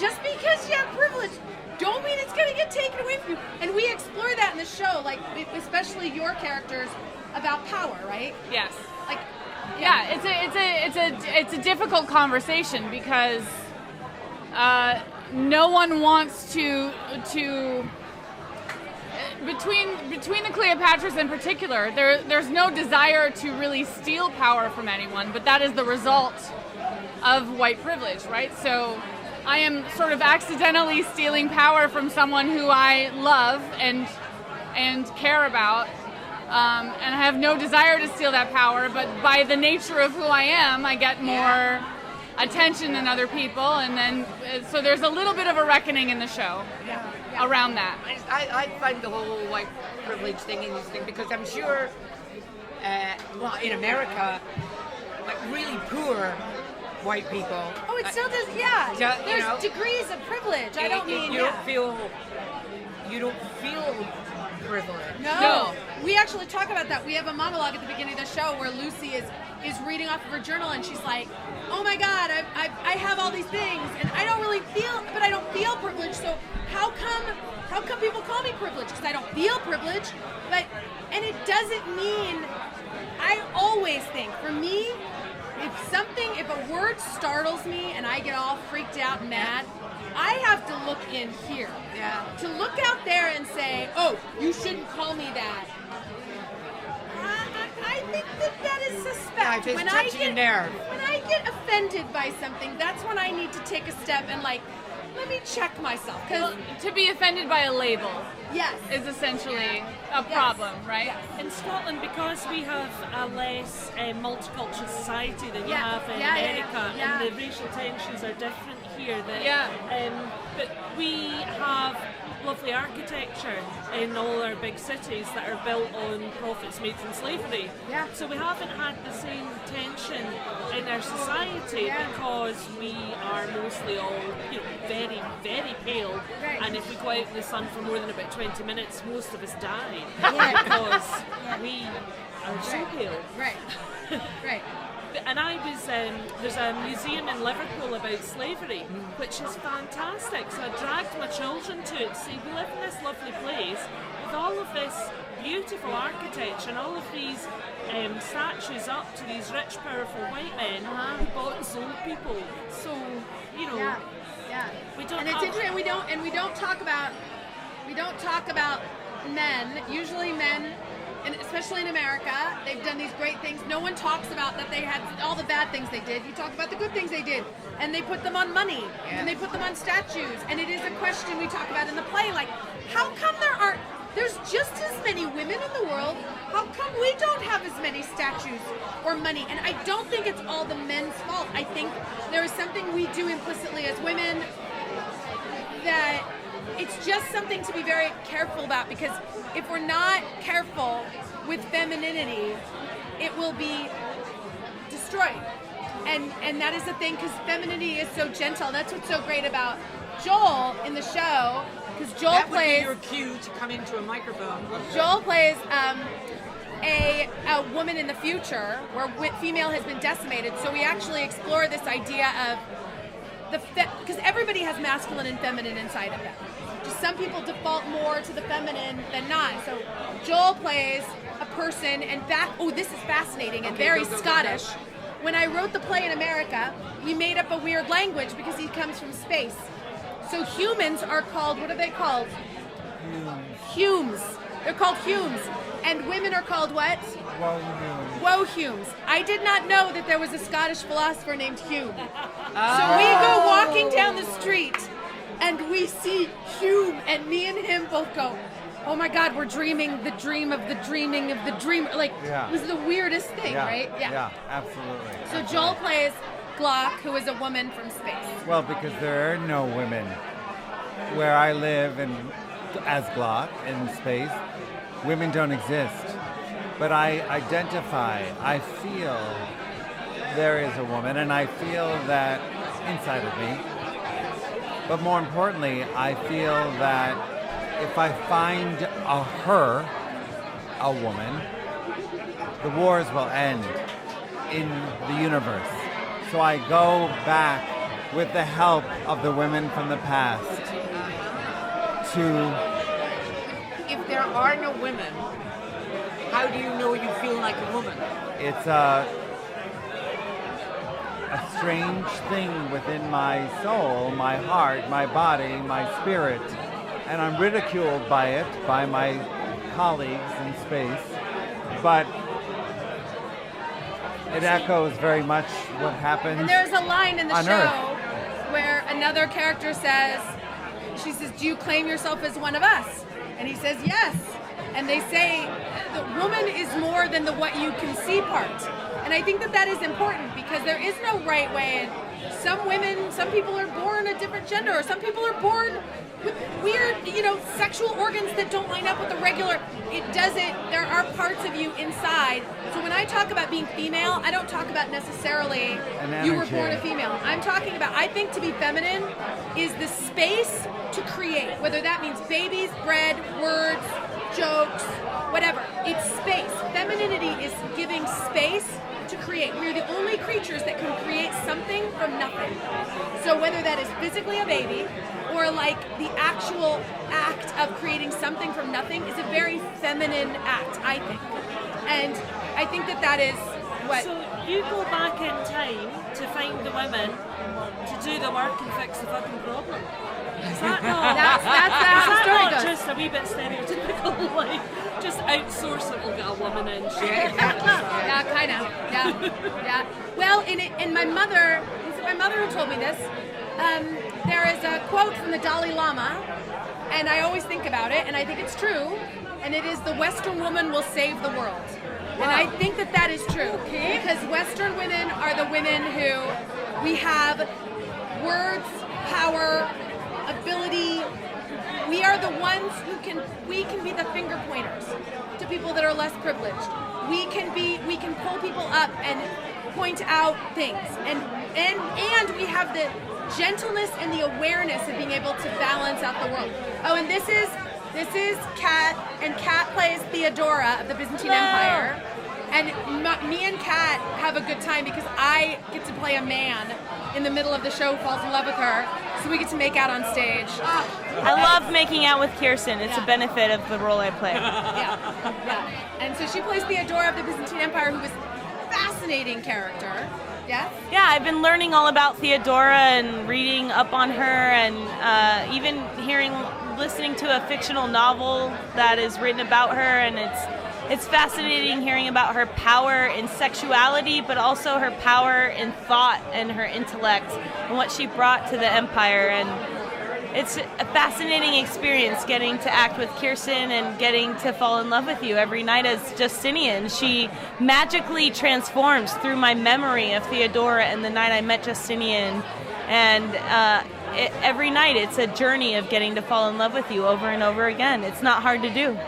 just because you have privilege, don't mean it's going to get taken away from you. And we explore that in the show, like, especially your characters, about power, right? Yes. Like, it's a difficult conversation, because no one wants to between the Cleopatras in particular, there's no desire to really steal power from anyone, but that is the result of white privilege, right? So I am sort of accidentally stealing power from someone who I love and care about, and I have no desire to steal that power, but by the nature of who I am, I get more attention than other people, and then so there's a little bit of a reckoning in the show around that. I find the whole white privilege thing interesting, because I'm sure, in America, like really poor white people. Oh, it still does, There's degrees of privilege. I don't mean. You don't feel privilege. No. We actually talk about that. We have a monologue at the beginning of the show where Lucy is reading off of her journal, and she's like, "Oh my God, I have all these things, and I don't feel privileged. So how come people call me privileged? Because I don't feel privileged." And it doesn't mean. I always think, for me, if a word startles me and I get all freaked out and mad, I have to look in here. Yeah. To look out there and say, "Oh, you shouldn't call me that." I think that is suspect. When I get offended by something, that's when I need to take a step and let me check myself. Because to be offended by a label is essentially a problem, right? Yes. In Scotland, because we have a less multicultural society than you have in America, and the racial tensions are different here. But we have lovely architecture in all our big cities that are built on profits made from slavery. Yeah. So we haven't had the same tension in our society because we are mostly all very, very pale. Right. And if we go out in the sun for more than about 20 minutes, most of us die because we are so pale. Right. Right. And I was, there's a museum in Liverpool about slavery, which is fantastic. So I dragged my children to it. See, we live in this lovely place with all of this beautiful architecture and all of these statues up to these rich, powerful white men who bought and sold people. So, we don't. And it's interesting. We don't talk about men. Usually, men and especially in America, they've done these great things. No one talks about that they had all the bad things they did. You talk about the good things they did. And they put them on money, and they put them on statues. And it is a question we talk about in the play, like, how come there's just as many women in the world, how come we don't have as many statues or money? And I don't think it's all the men's fault. I think there is something we do implicitly as women that it's just something to be very careful about, because if we're not careful with femininity, it will be destroyed. And that is the thing, because femininity is so gentle. That's what's so great about Joel in the show, because Joel plays... That would be your cue to come into a microphone. Joel plays a woman in the future where female has been decimated. So we actually explore this idea of because everybody has masculine and feminine inside of them. Just some people default more to the feminine than not. So Joel plays a person, and this is fascinating and very Scottish. When I wrote the play in America, we made up a weird language because he comes from space. So humans are called, what are they called? Humes. They're called Humes. And women are called what? Wohumes. I did not know that there was a Scottish philosopher named Hume. So we go walking down the street and we see Hume, and me and him both go, oh my God, we're dreaming the dream of the dreaming of the dream. Like, it was the weirdest thing, right? Yeah, absolutely. So Joel plays Glock, who is a woman from space. Well, because there are no women where I live, and as Glock in space, women don't exist. But I identify, I feel there is a woman, and I feel that inside of me. But more importantly, I feel that if I find a woman, the wars will end in the universe. So I go back with the help of the women from the past to... If there are no women, how do you know you feel like a woman? It's a strange thing within my soul, my heart, my body, my spirit. And I'm ridiculed by it, by my colleagues in space. But it echoes very much what happens And there's a line in the show Earth. where another character says, she says, do you claim yourself as one of us? And he says, yes. And they say, the woman is more than the what you can see part. And I think that that is important, because there is no right way. And some people are born a different gender, or some people are born with weird, sexual organs that don't line up with the regular. There are parts of you inside. So when I talk about being female, I don't talk about necessarily you were born a female. I'm talking about, I think to be feminine is the space to create, whether that means babies, bread, words, jokes, whatever. It's space. Femininity is giving space to create. We're the only creatures that can create something from nothing. So whether that is physically a baby, or like the actual act of creating something from nothing, is a very feminine act, I think. And I think that is what... So you go back in time to find the women to do the work and fix the fucking problem. Is that not? That's how the story goes. Just a wee bit stereotypical, like just outsource it, we'll get a woman in. Yeah, kind of. Yeah. Well, in my mother who told me this. There is a quote from the Dalai Lama, and I always think about it, and I think it's true. And it is, the Western woman will save the world. Wow. And I think that is true, because Western women are the women who we have words, power, ability. We are the ones who can be the finger pointers to people that are less privileged. We can pull people up and point out things, and we have the gentleness and the awareness of being able to balance out the world. Oh, and this is Kat, and Kat plays Theodora of the Byzantine Empire. And me and Kat have a good time because I get to play a man in the middle of the show who falls in love with her, so we get to make out on stage. I love making out with Kirsten. It's a benefit of the role I play. Yeah. And so she plays Theodora of the Byzantine Empire, who is a fascinating character. Yes? Yeah, I've been learning all about Theodora and reading up on her, and even listening to a fictional novel that is written about her, and it's it's fascinating hearing about her power in sexuality, but also her power in thought and her intellect and what she brought to the Empire. And it's a fascinating experience getting to act with Kirsten and getting to fall in love with you every night as Justinian. She magically transforms through my memory of Theodora and the night I met Justinian. And every night it's a journey of getting to fall in love with you over and over again. It's not hard to do.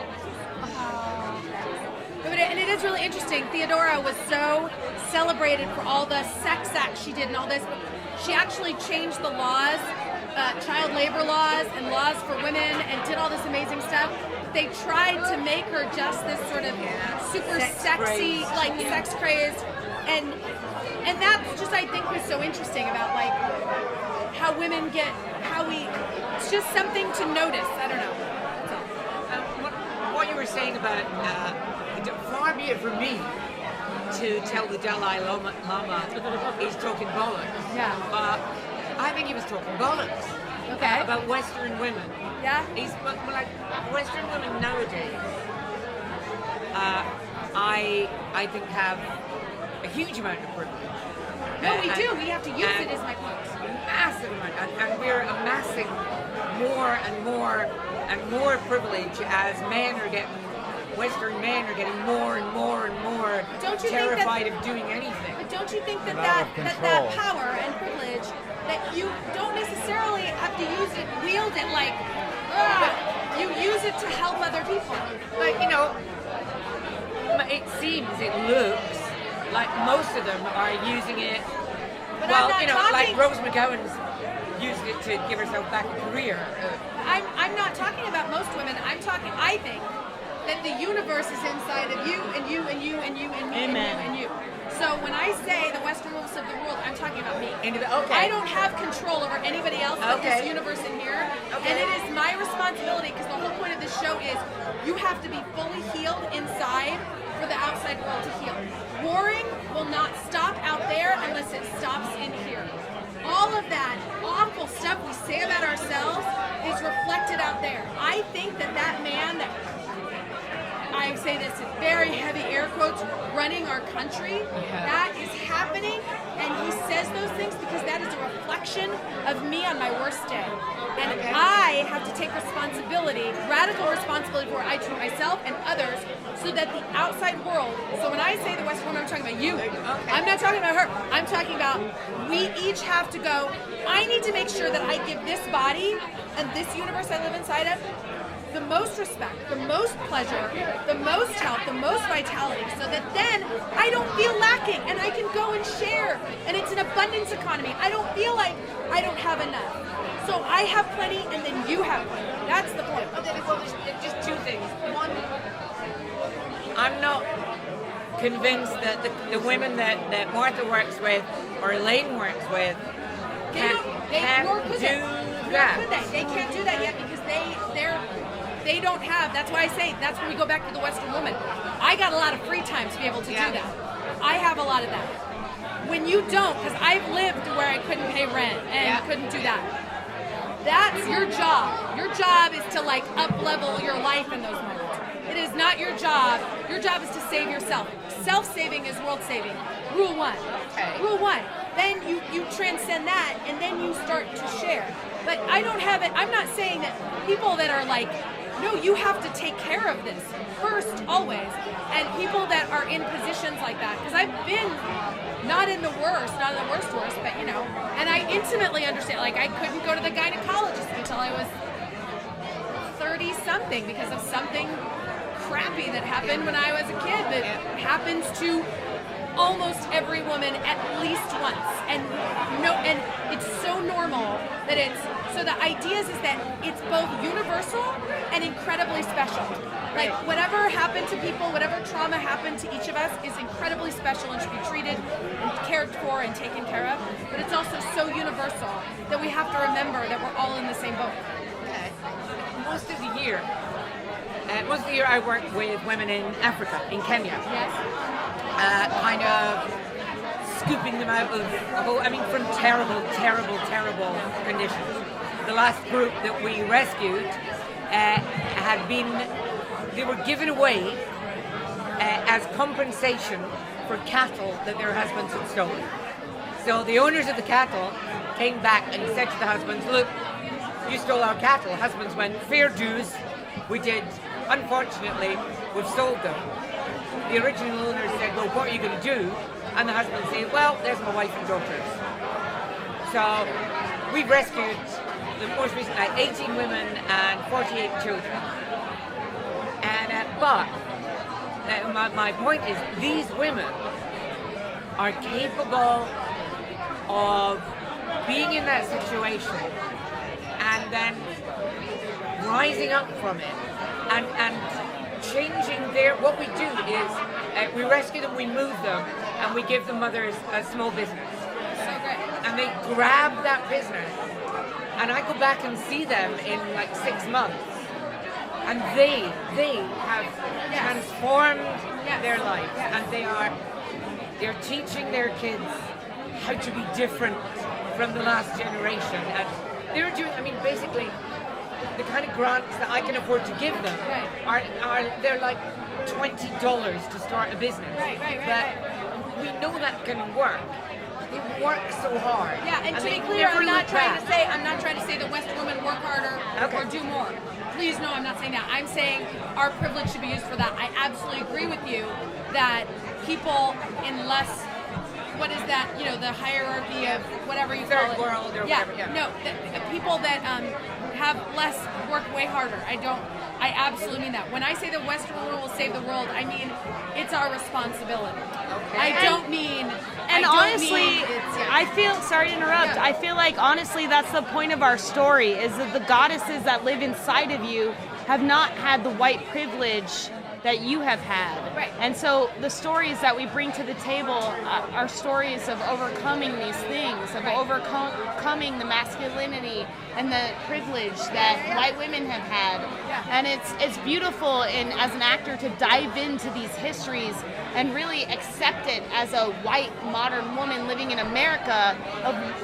And it is really interesting. Theodora was so celebrated for all the sex acts she did and all this. She actually changed the laws, child labor laws and laws for women, and did all this amazing stuff. They tried to make her just this sort of super sexy, sex crazed, and that's just, I think, was so interesting about like how women it's just something to notice. I don't know. That's all. What you were saying about far be it from me to tell the Dalai Lama he's talking bollocks. Yeah. I think he was talking bollocks. Okay. About Western women. Yeah. He's like Western women nowadays. I think have a huge amount of privilege. No, we do. We have to use it, is my point. Massive amount, and we're amassing more and more and more privilege as Western men are getting more and more and more terrified of doing anything. But don't you think that power and privilege, that you don't necessarily have to wield it like, you use it to help other people. Like, it looks like most of them are using it. But like Rose McGowan's using it to give herself back a career. I'm not talking about most women. I think that the universe is inside of you and you and you and you and me and you and you. So when I say the westernmost of the world, I'm talking about me. I don't have control over anybody else in this universe in here. Okay. And it is my responsibility, because the whole point of this show is you have to be fully healed inside for the outside world to heal. Warring will not stop out there unless it stops in here. All of that awful stuff we say about ourselves is reflected out there. I think that man that, I say this in very heavy air quotes, running our country, that is happening, and he says those things because that is a reflection of me on my worst day. And I have to take responsibility, radical responsibility for what I treat myself and others, so that the outside world, so when I say the Western woman, I'm talking about you. I'm not talking about her. I'm talking about we each have to go, I need to make sure that I give this body and this universe I live inside of the most respect, the most pleasure, the most health, the most vitality, so that then I don't feel lacking and I can go and share. And it's an abundance economy. I don't feel like I don't have enough. So I have plenty and then you have plenty. That's the point. Okay, well, there's just two things. One, I'm not convinced that the women that Martha works with or Elaine works with can't do that. They can't do that yet because they don't have, that's why I say, that's when we go back to the Western woman. I got a lot of free time to be able to do that. I have a lot of that. When you don't, because I've lived where I couldn't pay rent and couldn't do that. That's your job. Your job is to up-level your life in those moments. It is not your job. Your job is to save yourself. Self-saving is world-saving. Rule 1. Okay. Rule 1. Then you transcend that, and then you start to share. But I don't have it. I'm not saying that people that are like, no, you have to take care of this first, always. And people that are in positions like that, because I've been not in the worst, but and I intimately understand. Like, I couldn't go to the gynecologist until I was 30-something because of something crappy that happened when I was a kid that happens to almost every woman at least once, and it's so normal that it's so the idea is that it's both universal and incredibly special. Like, whatever happened to people, whatever trauma happened to each of us is incredibly special and should be treated and cared for and taken care of, but it's also so universal that we have to remember that we're all in the same boat. Most of the year I work with women in Africa, in Kenya. Yes. Kind of scooping them out of from terrible, terrible, terrible conditions. The last group that we rescued they were given away as compensation for cattle that their husbands had stolen. So the owners of the cattle came back and said to the husbands, look, you stole our cattle. Husbands went, fair dues. We did. Unfortunately, we've sold them. The original owners said, well, what are you going to do? And the husbands say, well, there's my wife and daughters. So we've rescued, the most recent night, 18 women and 48 children. And but my point is, these women are capable of being in that situation and then rising up from it and changing what we do is we rescue them, we move them, and we give the mothers a small business. So great. And they grab that business, and I go back and see them in like 6 months, and they have transformed their lives, and they're teaching their kids how to be different from the last generation, and they're doing, basically the kind of grants that I can afford to give them are they're like $20 to start a business. Right. But we know that can work. They work so hard. Yeah, and to be clear, I'm not trying to say that Western women work harder or do more. Please no, I'm not saying that. I'm saying our privilege should be used for that. I absolutely agree with you that people in less, what is that, the hierarchy of whatever you call it. Third world or whatever. Yeah. No, the people that have less work way harder. I absolutely mean that. When I say that Western women will save the world, I mean it's our responsibility. Okay. I don't mean. And honestly, I feel, sorry to interrupt, I feel like honestly that's the point of our story, is that the goddesses that live inside of you have not had the white privilege that you have had. Right. And so the stories that we bring to the table are stories of overcoming these things, of overcoming the masculinity and the privilege that white women have had. And it's beautiful as an actor to dive into these histories and really accept it as a white modern woman living in America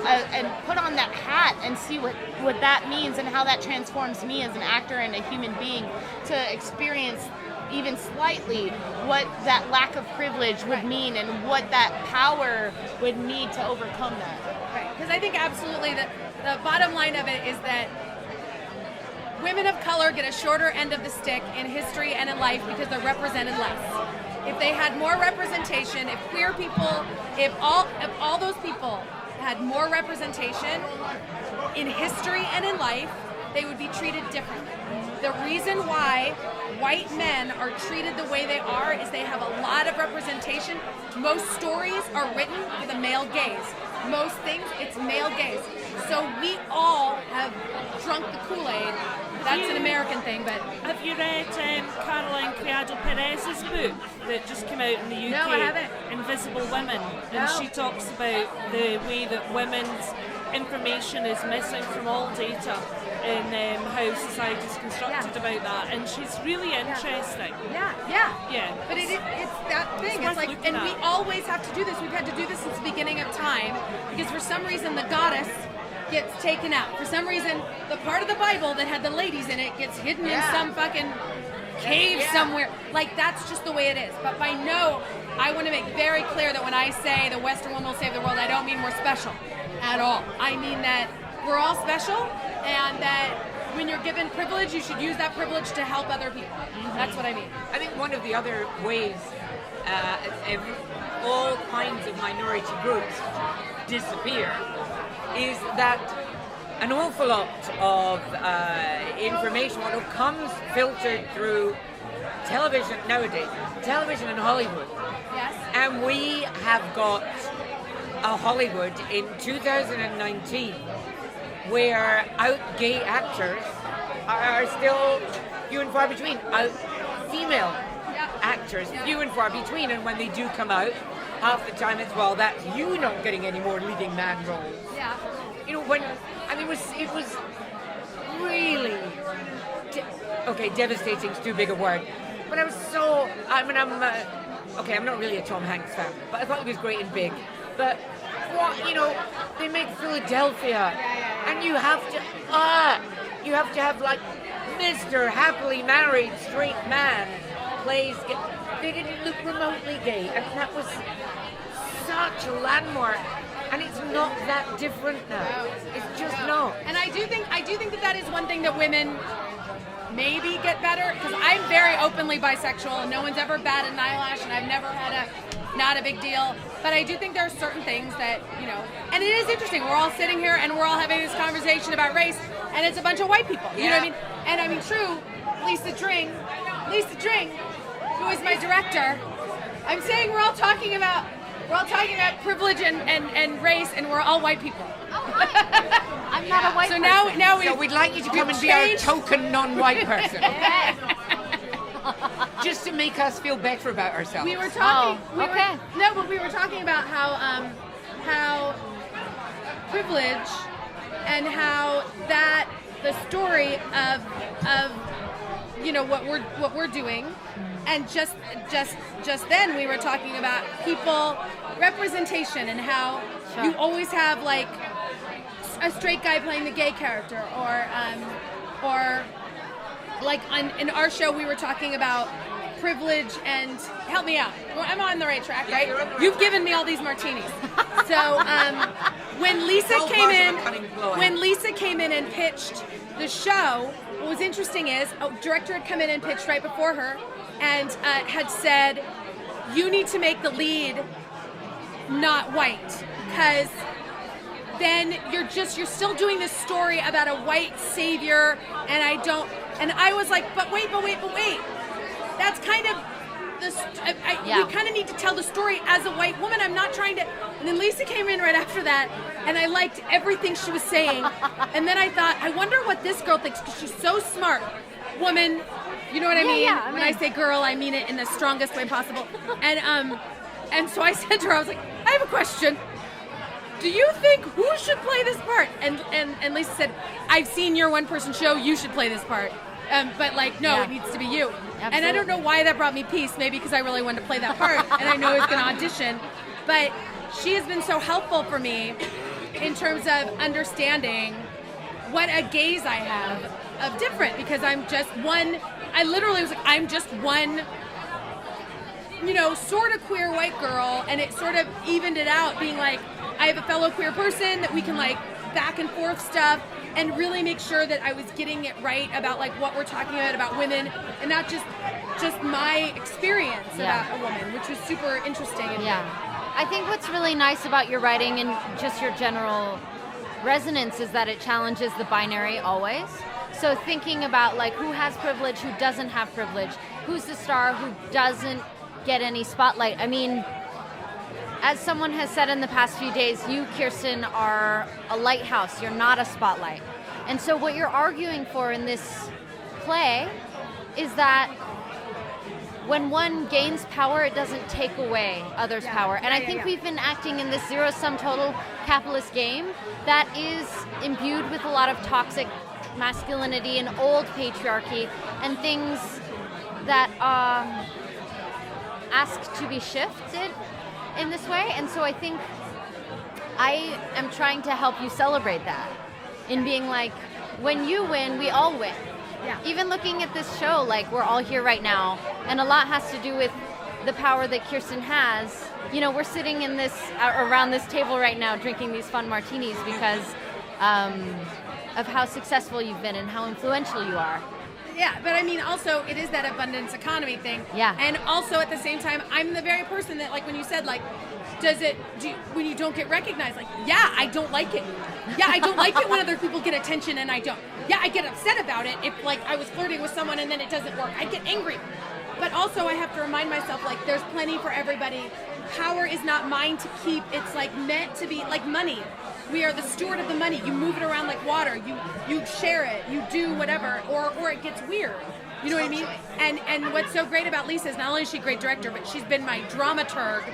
and put on that hat and see what that means and how that transforms me as an actor and a human being to experience even slightly what that lack of privilege would mean and what that power would need to overcome that. Right, because I think absolutely the bottom line of it is that women of color get a shorter end of the stick in history and in life because they're represented less. If they had more representation, if queer people, if all those people had more representation in history and in life, they would be treated differently. The reason why white men are treated the way they are is they have a lot of representation. Most stories are written with a male gaze. Most things, it's male gaze. So we all have drunk the Kool-Aid. That's an American thing, but... Have you read Caroline Criado Perez's book that just came out in the UK? No, I haven't. Invisible Women. And she talks about the way that women's information is missing from all data and how society is constructed about that. And she's really interesting. Yeah. But it's that thing. It's like, and we always have to do this. We've had to do this since the beginning of time because for some reason the goddess gets taken out. For some reason, the part of the Bible that had the ladies in it gets hidden in some fucking cave somewhere. Like, that's just the way it is. But I want to make very clear that when I say the Western woman will save the world, I don't mean we're special at all. I mean that we're all special and that when you're given privilege, you should use that privilege to help other people. That's what I mean. I think one of the other ways all kinds of minority groups disappear is that an awful lot of information comes filtered through television nowadays, television in Hollywood. Yes. And we have got a Hollywood in 2019 where out gay actors are still few and far between. Out female actors, few and far between. And when they do come out, half the time it's, well, that's you not getting any more leading man roles. Yeah. It was really devastating is too big a word. But I was so, I'm not really a Tom Hanks fan, but I thought he was great and big. But they make Philadelphia, and you have to have like Mr. Happily Married Straight Man plays, they didn't look remotely gay, and that was such a landmark. And it's not that different now. It's just not. And I do think that is one thing that women maybe get better, because I'm very openly bisexual and no one's ever batted an eyelash and I've never had not a big deal. But I do think there are certain things that, and it is interesting. We're all sitting here and we're all having this conversation about race and it's a bunch of white people. You know what I mean? And I mean, true, Lisa Dring, who is my director, I'm saying we're all talking about privilege and race, and we're all white people. I'm not a white person. So we'd like you to come and be our token non-white person. Just to make us feel better about ourselves. We were talking. We were talking about how privilege and how that the story of what we're doing. And just then we were talking about people representation and how you always have like a straight guy playing the gay character, or like in our show we were talking about privilege and help me out. Well, I'm on the right track, right? You've given me all these martinis. So when Lisa came in and pitched the show, what was interesting is a director had come in and pitched right before her. And had said, you need to make the lead not white, because then you're still doing this story about a white savior, and I was like, but wait, that's kind of we kind of need to tell the story as a white woman. I'm not trying to. And then Lisa came in right after that, and I liked everything she was saying. And then I thought, I wonder what this girl thinks, because she's so smart, woman. You know what I mean? Yeah, when I say girl, I mean it in the strongest way possible. And so I said to her, I was like, I have a question. Do you think who should play this part? And Lisa said, I've seen your one-person show. You should play this part. But no, it needs to be you. Absolutely. And I don't know why that brought me peace. Maybe because I really wanted to play that part, and I know I was going to audition. But she has been so helpful for me in terms of understanding what a gaze I have of different, because I'm just one. I literally was like, I'm just one, sort of queer white girl, and it sort of evened it out, being like, I have a fellow queer person that we can like back and forth stuff, and really make sure that I was getting it right about like what we're talking about women, and not just my experience about a woman, which was super interesting. I think what's really nice about your writing and just your general resonance is that it challenges the binary always. So thinking about like who has privilege, who doesn't have privilege, who's the star, who doesn't get any spotlight. I mean, as someone has said in the past few days, you, Kirsten, are a lighthouse. You're not a spotlight. And so what you're arguing for in this play is that when one gains power, it doesn't take away others' power. And I think we've been acting in this zero-sum total capitalist game that is imbued with a lot of toxic masculinity and old patriarchy and things that ask to be shifted in this way. And so I think I am trying to help you celebrate that in being like, when you win, we all win. Yeah. Even looking at this show, like we're all here right now, and a lot has to do with the power that Kirsten has. We're sitting in around this table right now drinking these fun martinis because of how successful you've been and how influential you are. Yeah, but I mean, also, it is that abundance economy thing. Yeah. And also, at the same time, I'm the very person that, like, when you said, like, when you don't get recognized, like, yeah, I don't like it. Yeah, I don't like it when other people get attention and I don't. Yeah, I get upset about it if, like, I was flirting with someone and then it doesn't work. I get angry. But also, I have to remind myself, like, there's plenty for everybody. Power is not mine to keep. It's, like, meant to be, like, money. We are the steward of the money. You move it around like water. You share it. You do whatever, or it gets weird. You know what I mean? And what's so great about Lisa is not only is she a great director, but she's been my dramaturg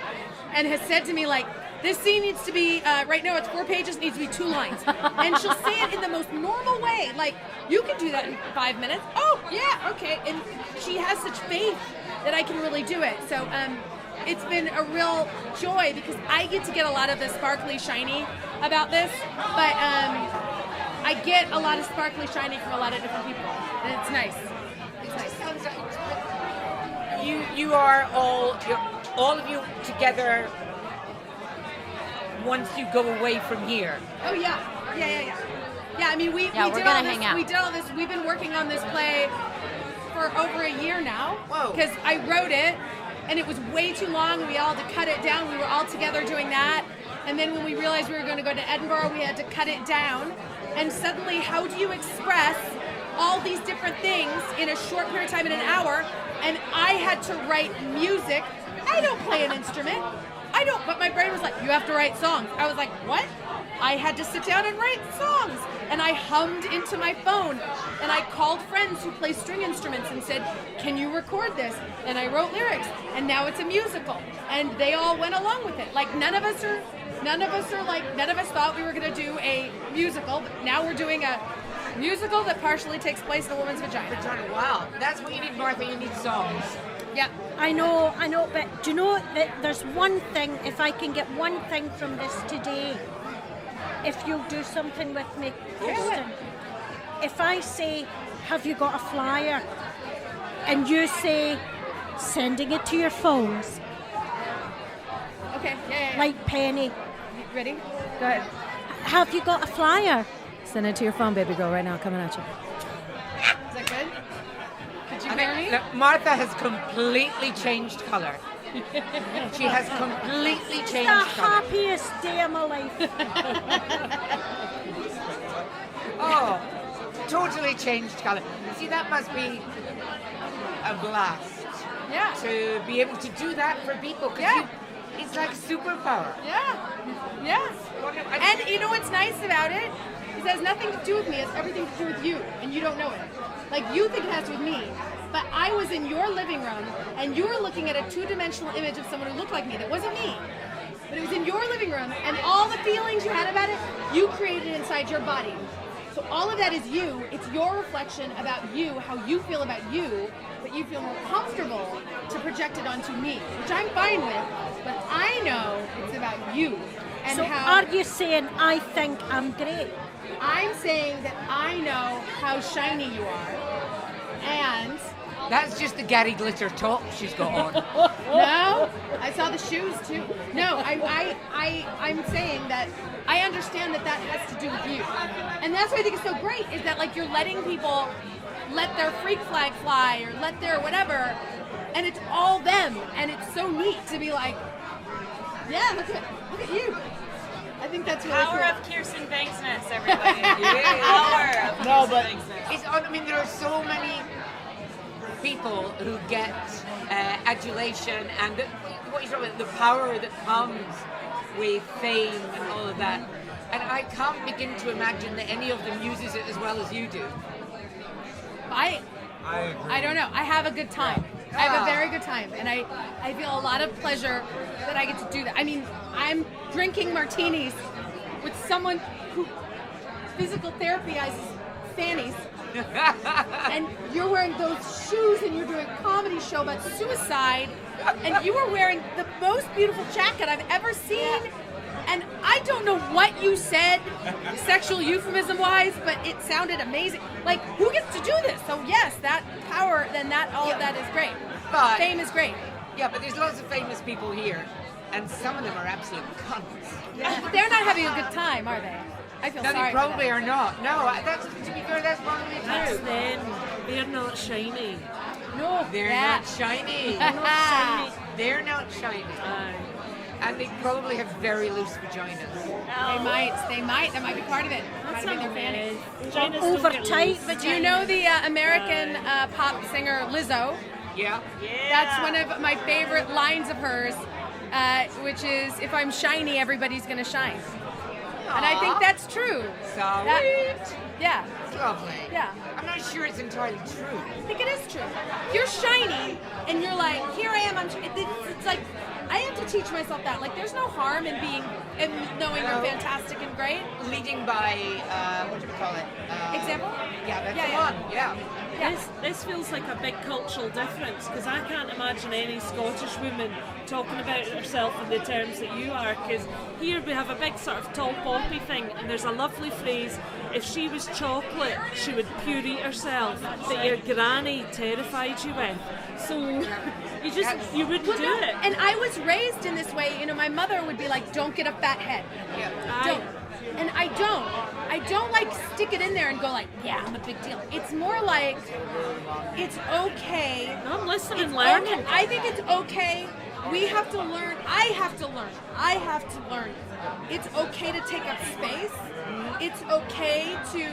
and has said to me, like, this scene needs to be, right now it's 4 pages, needs to be 2 lines. And she'll say it in the most normal way. Like, you can do that in 5 minutes. Oh, yeah, okay. And she has such faith that I can really do it. So, it's been a real joy because I get to get a lot of the sparkly shiny about this, but I get a lot of sparkly shiny from a lot of different people, and it's nice. It's nice. you are all of you together once you go away from here. Oh yeah. Yeah, I mean we did we're gonna all this. hang out. We did all this. We've been working on this play for over a year now. Whoa. Because I wrote it, and it was way too long, and we all had to cut it down. We were all together doing that, and then when we realized we were going to go to Edinburgh, we had to cut it down. And suddenly, how do you express all these different things in a short period of time, in an hour? And I had to write music. I don't play an instrument. I don't, but my brain was like, you have to write songs. I was like, what? I had to sit down and write songs. And I hummed into my phone. And I called friends who play string instruments and said, can you record this? And I wrote lyrics. And now it's a musical. And they all went along with it. Like none of us thought we were going to do a musical. But now we're doing a musical that partially takes place in a woman's vagina. Wow, that's what you need, Martha. You need songs. Yeah. I know, but do you know that there's one thing, if I can get one thing from this today, if you'll do something with me, Kirsten. If I say, have you got a flyer? And you say, sending it to your phones. Okay, yeah. Like Penny. Ready? Go ahead. Have you got a flyer? Send it to your phone, baby girl, right now, coming at you. Is that good? Could you hear me? Look, Martha has completely changed colour. She has completely changed The colour. happiest day of my life. Oh, totally changed colour. See, that must be a blast. Yeah. To be able to do that for people. Cause it's like a superpower. Yeah. And you know what's nice about it? It has nothing to do with me. It's everything to do with you, and you don't know it. Like you think it has to do with me, but I was in your living room, and you were looking at a two-dimensional image of someone who looked like me. That wasn't me, but it was in your living room, and all the feelings you had about it, you created inside your body. So all of that is you. It's your reflection about you, how you feel about you, but you feel more comfortable to project it onto me, which I'm fine with. But I know it's about you. And So how are you saying I think I'm great? I'm saying that I know how shiny you are, and That's just the Gary Glitter top she's got on. no, I saw the shoes too. No, I'm saying that I understand that has to do with you, and that's what I think is so great is that like you're letting people let their freak flag fly or let their whatever, and it's all them, and it's so neat to be like, yeah, look at you. I think that's really Power cool. of Kirsten Vangsness, everybody. Power of Kirsten Vangsness. I mean, there are so many people who get adulation and what you're talking about, the power that comes with fame and all of that. And I can't begin to imagine that any of them uses it as well as you do. I don't know. I have a good time. I have a very good time, and I feel a lot of pleasure that I get to do that. I mean, I'm drinking martinis with someone who physical therapizes fannies, and you're wearing those shoes, and you're doing a comedy show about suicide, and you were wearing the most beautiful jacket I've ever seen. And I don't know what you said, sexual euphemism-wise, but it sounded amazing. Like, who gets to do this? So yes, that power, then all of that is great. But Fame is great. Yeah, but there's lots of famous people here, and some of them are absolute cunts. Yeah. But they're not having a good time, are they? I feel No, sorry they probably for are not. No, that's, to be fair, that's probably true. That's them. They're not shiny. No, They're not shiny. They're not shiny. And they probably have very loose vaginas. They might. That might be part of it. Might have been their fanny. Over tight Do you know the American pop singer Lizzo? Yeah. That's one of my favorite lines of hers, which is, if I'm shiny, everybody's going to shine. And I think that's true. Sweet. Yeah. It's lovely. Yeah. I'm not sure it's entirely true. I think it is true. If you're shiny and you're like, here I am, it's like, I have to teach myself that. Like, there's no harm in knowing you're fantastic and great. Leading by, what do we call it? Example? Yeah, that's the one. Yeah. This feels like a big cultural difference because I can't imagine any Scottish woman talking about herself in the terms that you are, because here we have a big sort of tall poppy thing, and there's a lovely phrase, if she was chocolate she would pure eat herself, that your granny terrified you with. So you wouldn't do it. And I was raised in this way. You know, my mother would be like, don't get a fat head. Don't. And I don't like stick it in there and go like, yeah, I'm a big deal. It's more like, it's okay. I'm listening and learning. Okay. I think it's okay. We have to learn. I have to learn. It's okay to take up space. It's okay to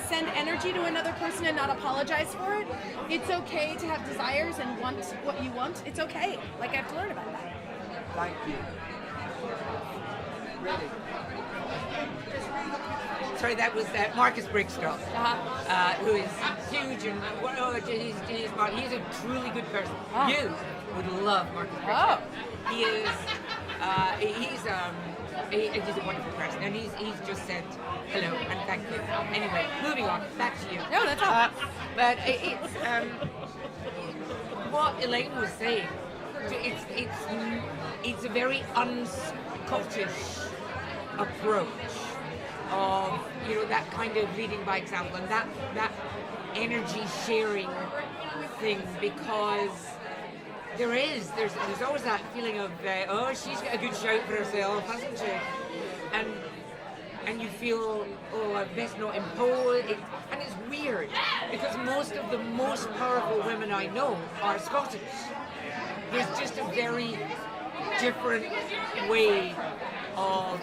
send energy to another person and not apologize for it. It's okay to have desires and want what you want. It's okay. Like, I have to learn about that. Thank you. Really. Sorry, that was Marcus Brickstraw, who is huge and he's a truly good person. You would love Marcus Brickstraw. He is he's a wonderful person, and he's just said hello and thank you. Anyway, moving on, back to you. No, that's all. But it's what Elaine was saying. It's a very un-Scottish approach of, you know, that kind of leading by example and that energy sharing thing, because there's always that feeling of she's got a good shout for herself, hasn't she? And you feel, I best not impose it. And it's weird because most of the most powerful women I know are Scottish. There's just a very different way of,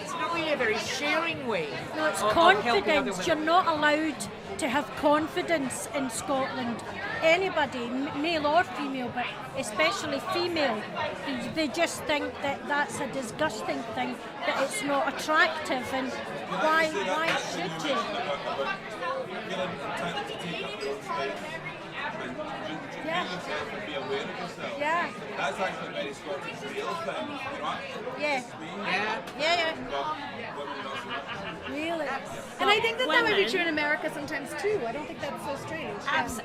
it's not really a very sharing way. No, it's of helping other confidence. women. You're not allowed to have confidence in Scotland. Anybody, male or female, but especially female, they just think that that's a disgusting thing, that it's not attractive, and why should you? And be aware of yourself. Yeah. That's actually a very Scottish real thing. You know? Yeah. Really. And I think that might be true in America sometimes too. I don't think that's so strange.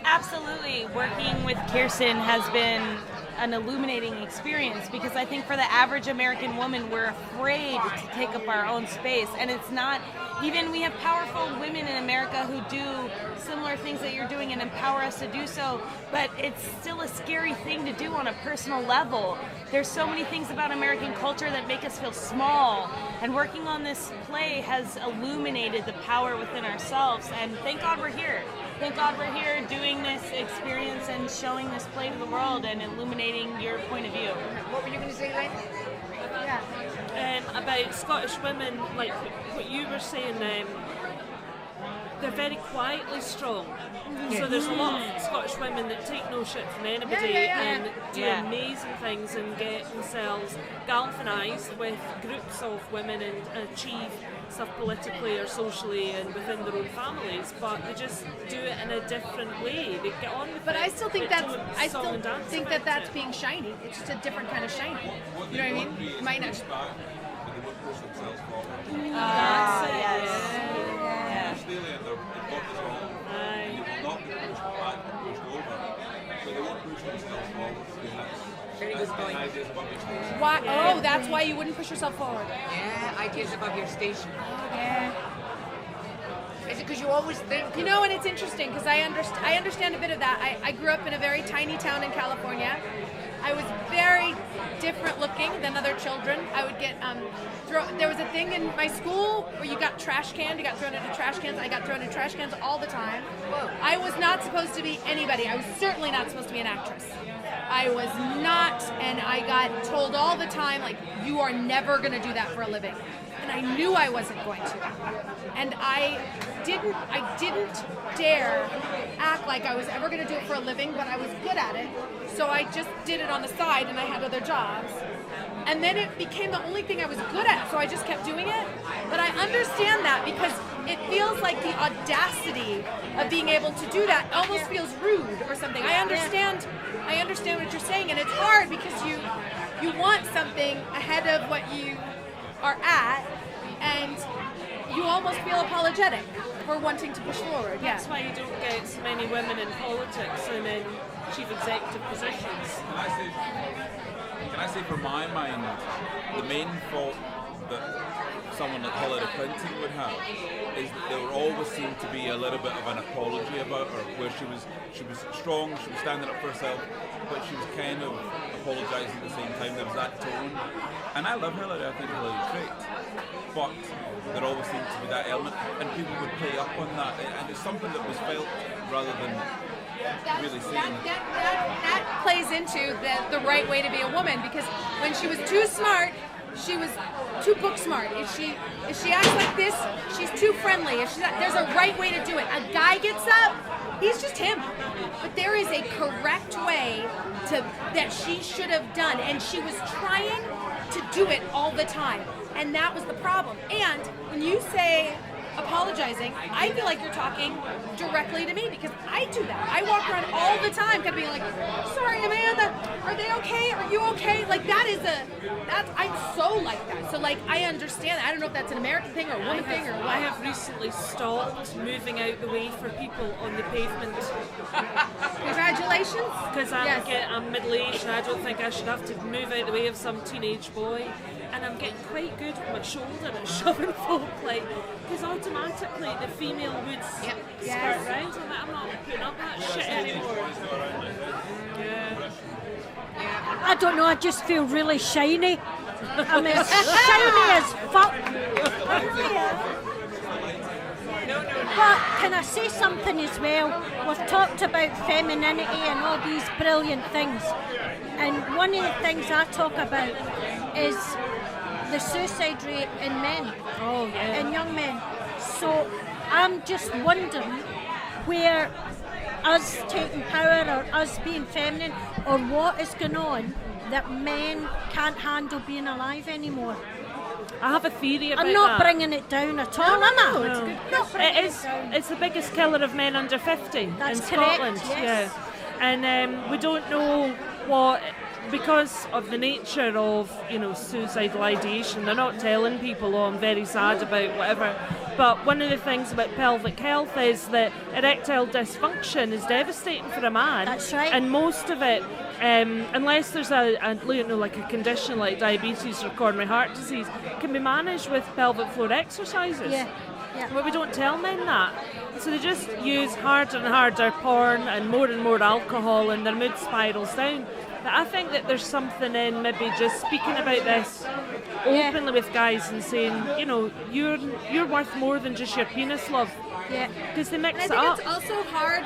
Absolutely. Working with Kirsten has been an illuminating experience, because I think for the average American woman, we're afraid to take up our own space. And it's not, even we have powerful women in America who do similar things that you're doing and empower us to do so, but it's still a scary thing to do on a personal level. There's so many things about American culture that make us feel small, and working on this play has illuminated the power within ourselves, and thank God we're here. Thank God we're here doing this experience and showing this play to the world and illuminating your point of view. What were you going to say, Elaine? About Scottish women, like what you were saying, they're very quietly strong. So there's a lot of Scottish women that take no shit from anybody and do amazing things and get themselves galvanised with groups of women and achieve stuff politically or socially and within their own families, but they just do it in a different way. They get on with it. But I still think that's being shiny. It's just a different kind of shiny. You know what I mean? It might not. That's it. Yes. Very good point. Why? Oh, that's why you wouldn't push yourself forward. Yeah, ideas above your station. Yeah. Is it because you always think? You know, and it's interesting because I understand a bit of that. I grew up in a very tiny town in California. I was very different looking than other children. I would get there was a thing in my school where you got trash canned, you got thrown into trash cans. I got thrown into trash cans all the time. I was not supposed to be anybody. I was certainly not supposed to be an actress. I was not, and I got told all the time, like, you are never going to do that for a living. And I knew I wasn't going to. And I didn't dare act like I was ever going to do it for a living, but I was good at it. So I just did it on the side, and I had other jobs. And then it became the only thing I was good at, so I just kept doing it. But I understand that because it feels like the audacity of being able to do that almost feels rude or something. I understand what you're saying, and it's hard because you want something ahead of what you are at, and you almost feel apologetic for wanting to push forward. Yeah. That's why you don't get so many women in politics and in chief executive positions. Can I say from my mind, the main fault that someone like Hillary Clinton would have is that there always seemed to be a little bit of an apology about her, where she was strong, she was standing up for herself, but she was kind of apologising at the same time. There was that tone, and I love Hillary. I think Hillary's great, but there always seemed to be that element, and people would play up on that, and it's something that was felt rather than really seen. That plays into the right way to be a woman, because when she was too smart, she was too book smart. If she acts like this, she's too friendly. If she's not, there's a right way to do it. A guy gets up, he's just him. But there is a correct way that she should have done, and she was trying to do it all the time, and that was the problem. And when you say apologizing, I feel like you're talking directly to me, because I do that. I walk around all the time kind of being like, sorry Amanda, are they okay? Are you okay? Like I'm so like that. So like I understand that. I don't know if that's an American thing or a woman thing or what. I have recently stopped moving out the way for people on the pavement. Congratulations. Because I'm middle-aged and I don't think I should have to move out the way of some teenage boy. And I'm getting quite good with my shoulder at shoving folk, like, because automatically the female would skirt round. I'm not putting up that shit anymore. Yeah. I don't know, I just feel really shiny. I'm as shiny as fuck. But can I say something as well? We've talked about femininity and all these brilliant things. And one of the things I talk about is the suicide rate in men, in young men. So I'm just wondering where us taking power or us being feminine or what is going on that men can't handle being alive anymore. I have a theory about that. I'm not bringing it down at all, am I? No. It's the biggest killer of men under 50 That's in Scotland. correct, yes. Yeah. And we don't know what, because of the nature of, suicidal ideation, they're not telling people, I'm very sad about whatever. But one of the things about pelvic health is that erectile dysfunction is devastating for a man. That's right. And most of it, unless there's a condition like diabetes or coronary heart disease, can be managed with pelvic floor exercises. Yeah. But we don't tell men that. So they just use harder and harder porn and more alcohol, and their mood spirals down. But I think that there's something in maybe just speaking about this openly with guys and saying, you're worth more than just your penis, love. Yeah. Because they mix and it I up. think it's also hard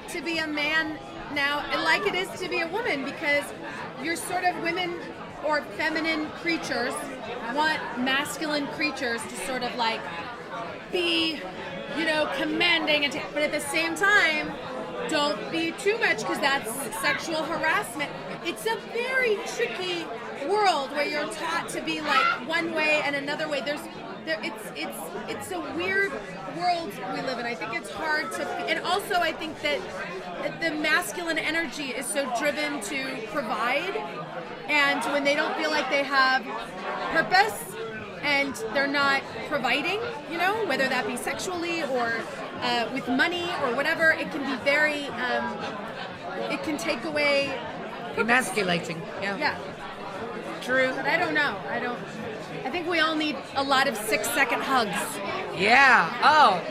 to be a man now, like it is to be a woman, because you're sort of women or feminine creatures want masculine creatures to sort of like be, commanding, but at the same time, don't be too much, because that's sexual harassment. It's a very tricky world where you're taught to be like one way and another way. It's a weird world we live in. I think it's hard to, and also I think that the masculine energy is so driven to provide, and when they don't feel like they have purpose and they're not providing, whether that be sexually or with money or whatever, it can be very, it can take away. Emasculating. Yeah. True. But I don't know. I think we all need a lot of 6-second hugs. Yeah. Oh,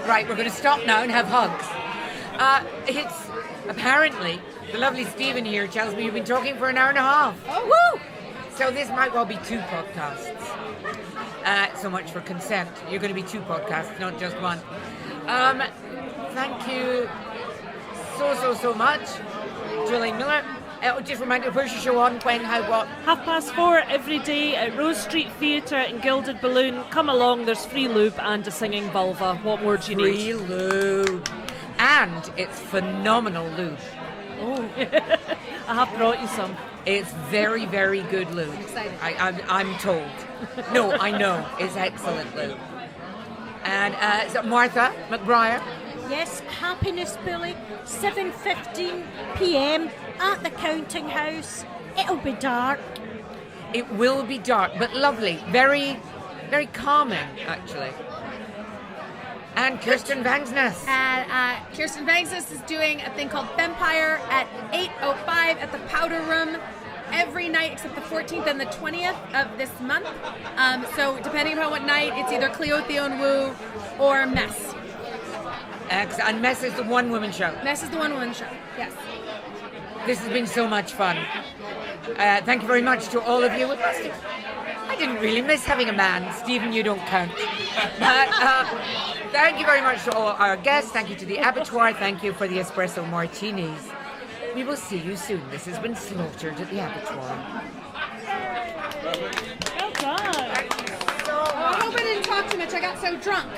right. We're going to stop now and have hugs. It's apparently the lovely Stephen here tells me you've been talking for an hour and a half. Oh, woo! So this might well be 2 podcasts. So much for consent. You're going to be 2 podcasts, not just one. Thank you so much, Julie Miller. Just remind me, where's your show on, when, how, what? 4:30 every day at Rose Street Theatre in Gilded Balloon. Come along, there's free lube and a singing vulva. What more do you need? Free lube. And it's phenomenal lube. Oh, I have brought you some. It's very, very good lube. I'm told. No, I know. It's excellent lube. And is it Martha McBrier? Yes, Happiness Bully, 7:15 p.m. at the Counting House. It'll be dark. It will be dark, but lovely. Very, very calming, actually. And Kirsten Vangsness. And Kirsten Vangsness is doing a thing called Vampire at 8:05 at the Powder Room every night except the 14th and the 20th of this month. So depending upon what night, it's either Cleo, Theo, and Wu or Mess. And Mess is the one-woman show. Mess is the one-woman show, yes. This has been so much fun. Thank you very much to all of you. I didn't really miss having a man. Stephen, you don't count. Thank you very much to all our guests. Thank you to the Abattoir. Thank you for the espresso martinis. We will see you soon. This has been Slaughtered at the Abattoir. Well done. Thank you so much. I hope I didn't talk too much. I got so drunk.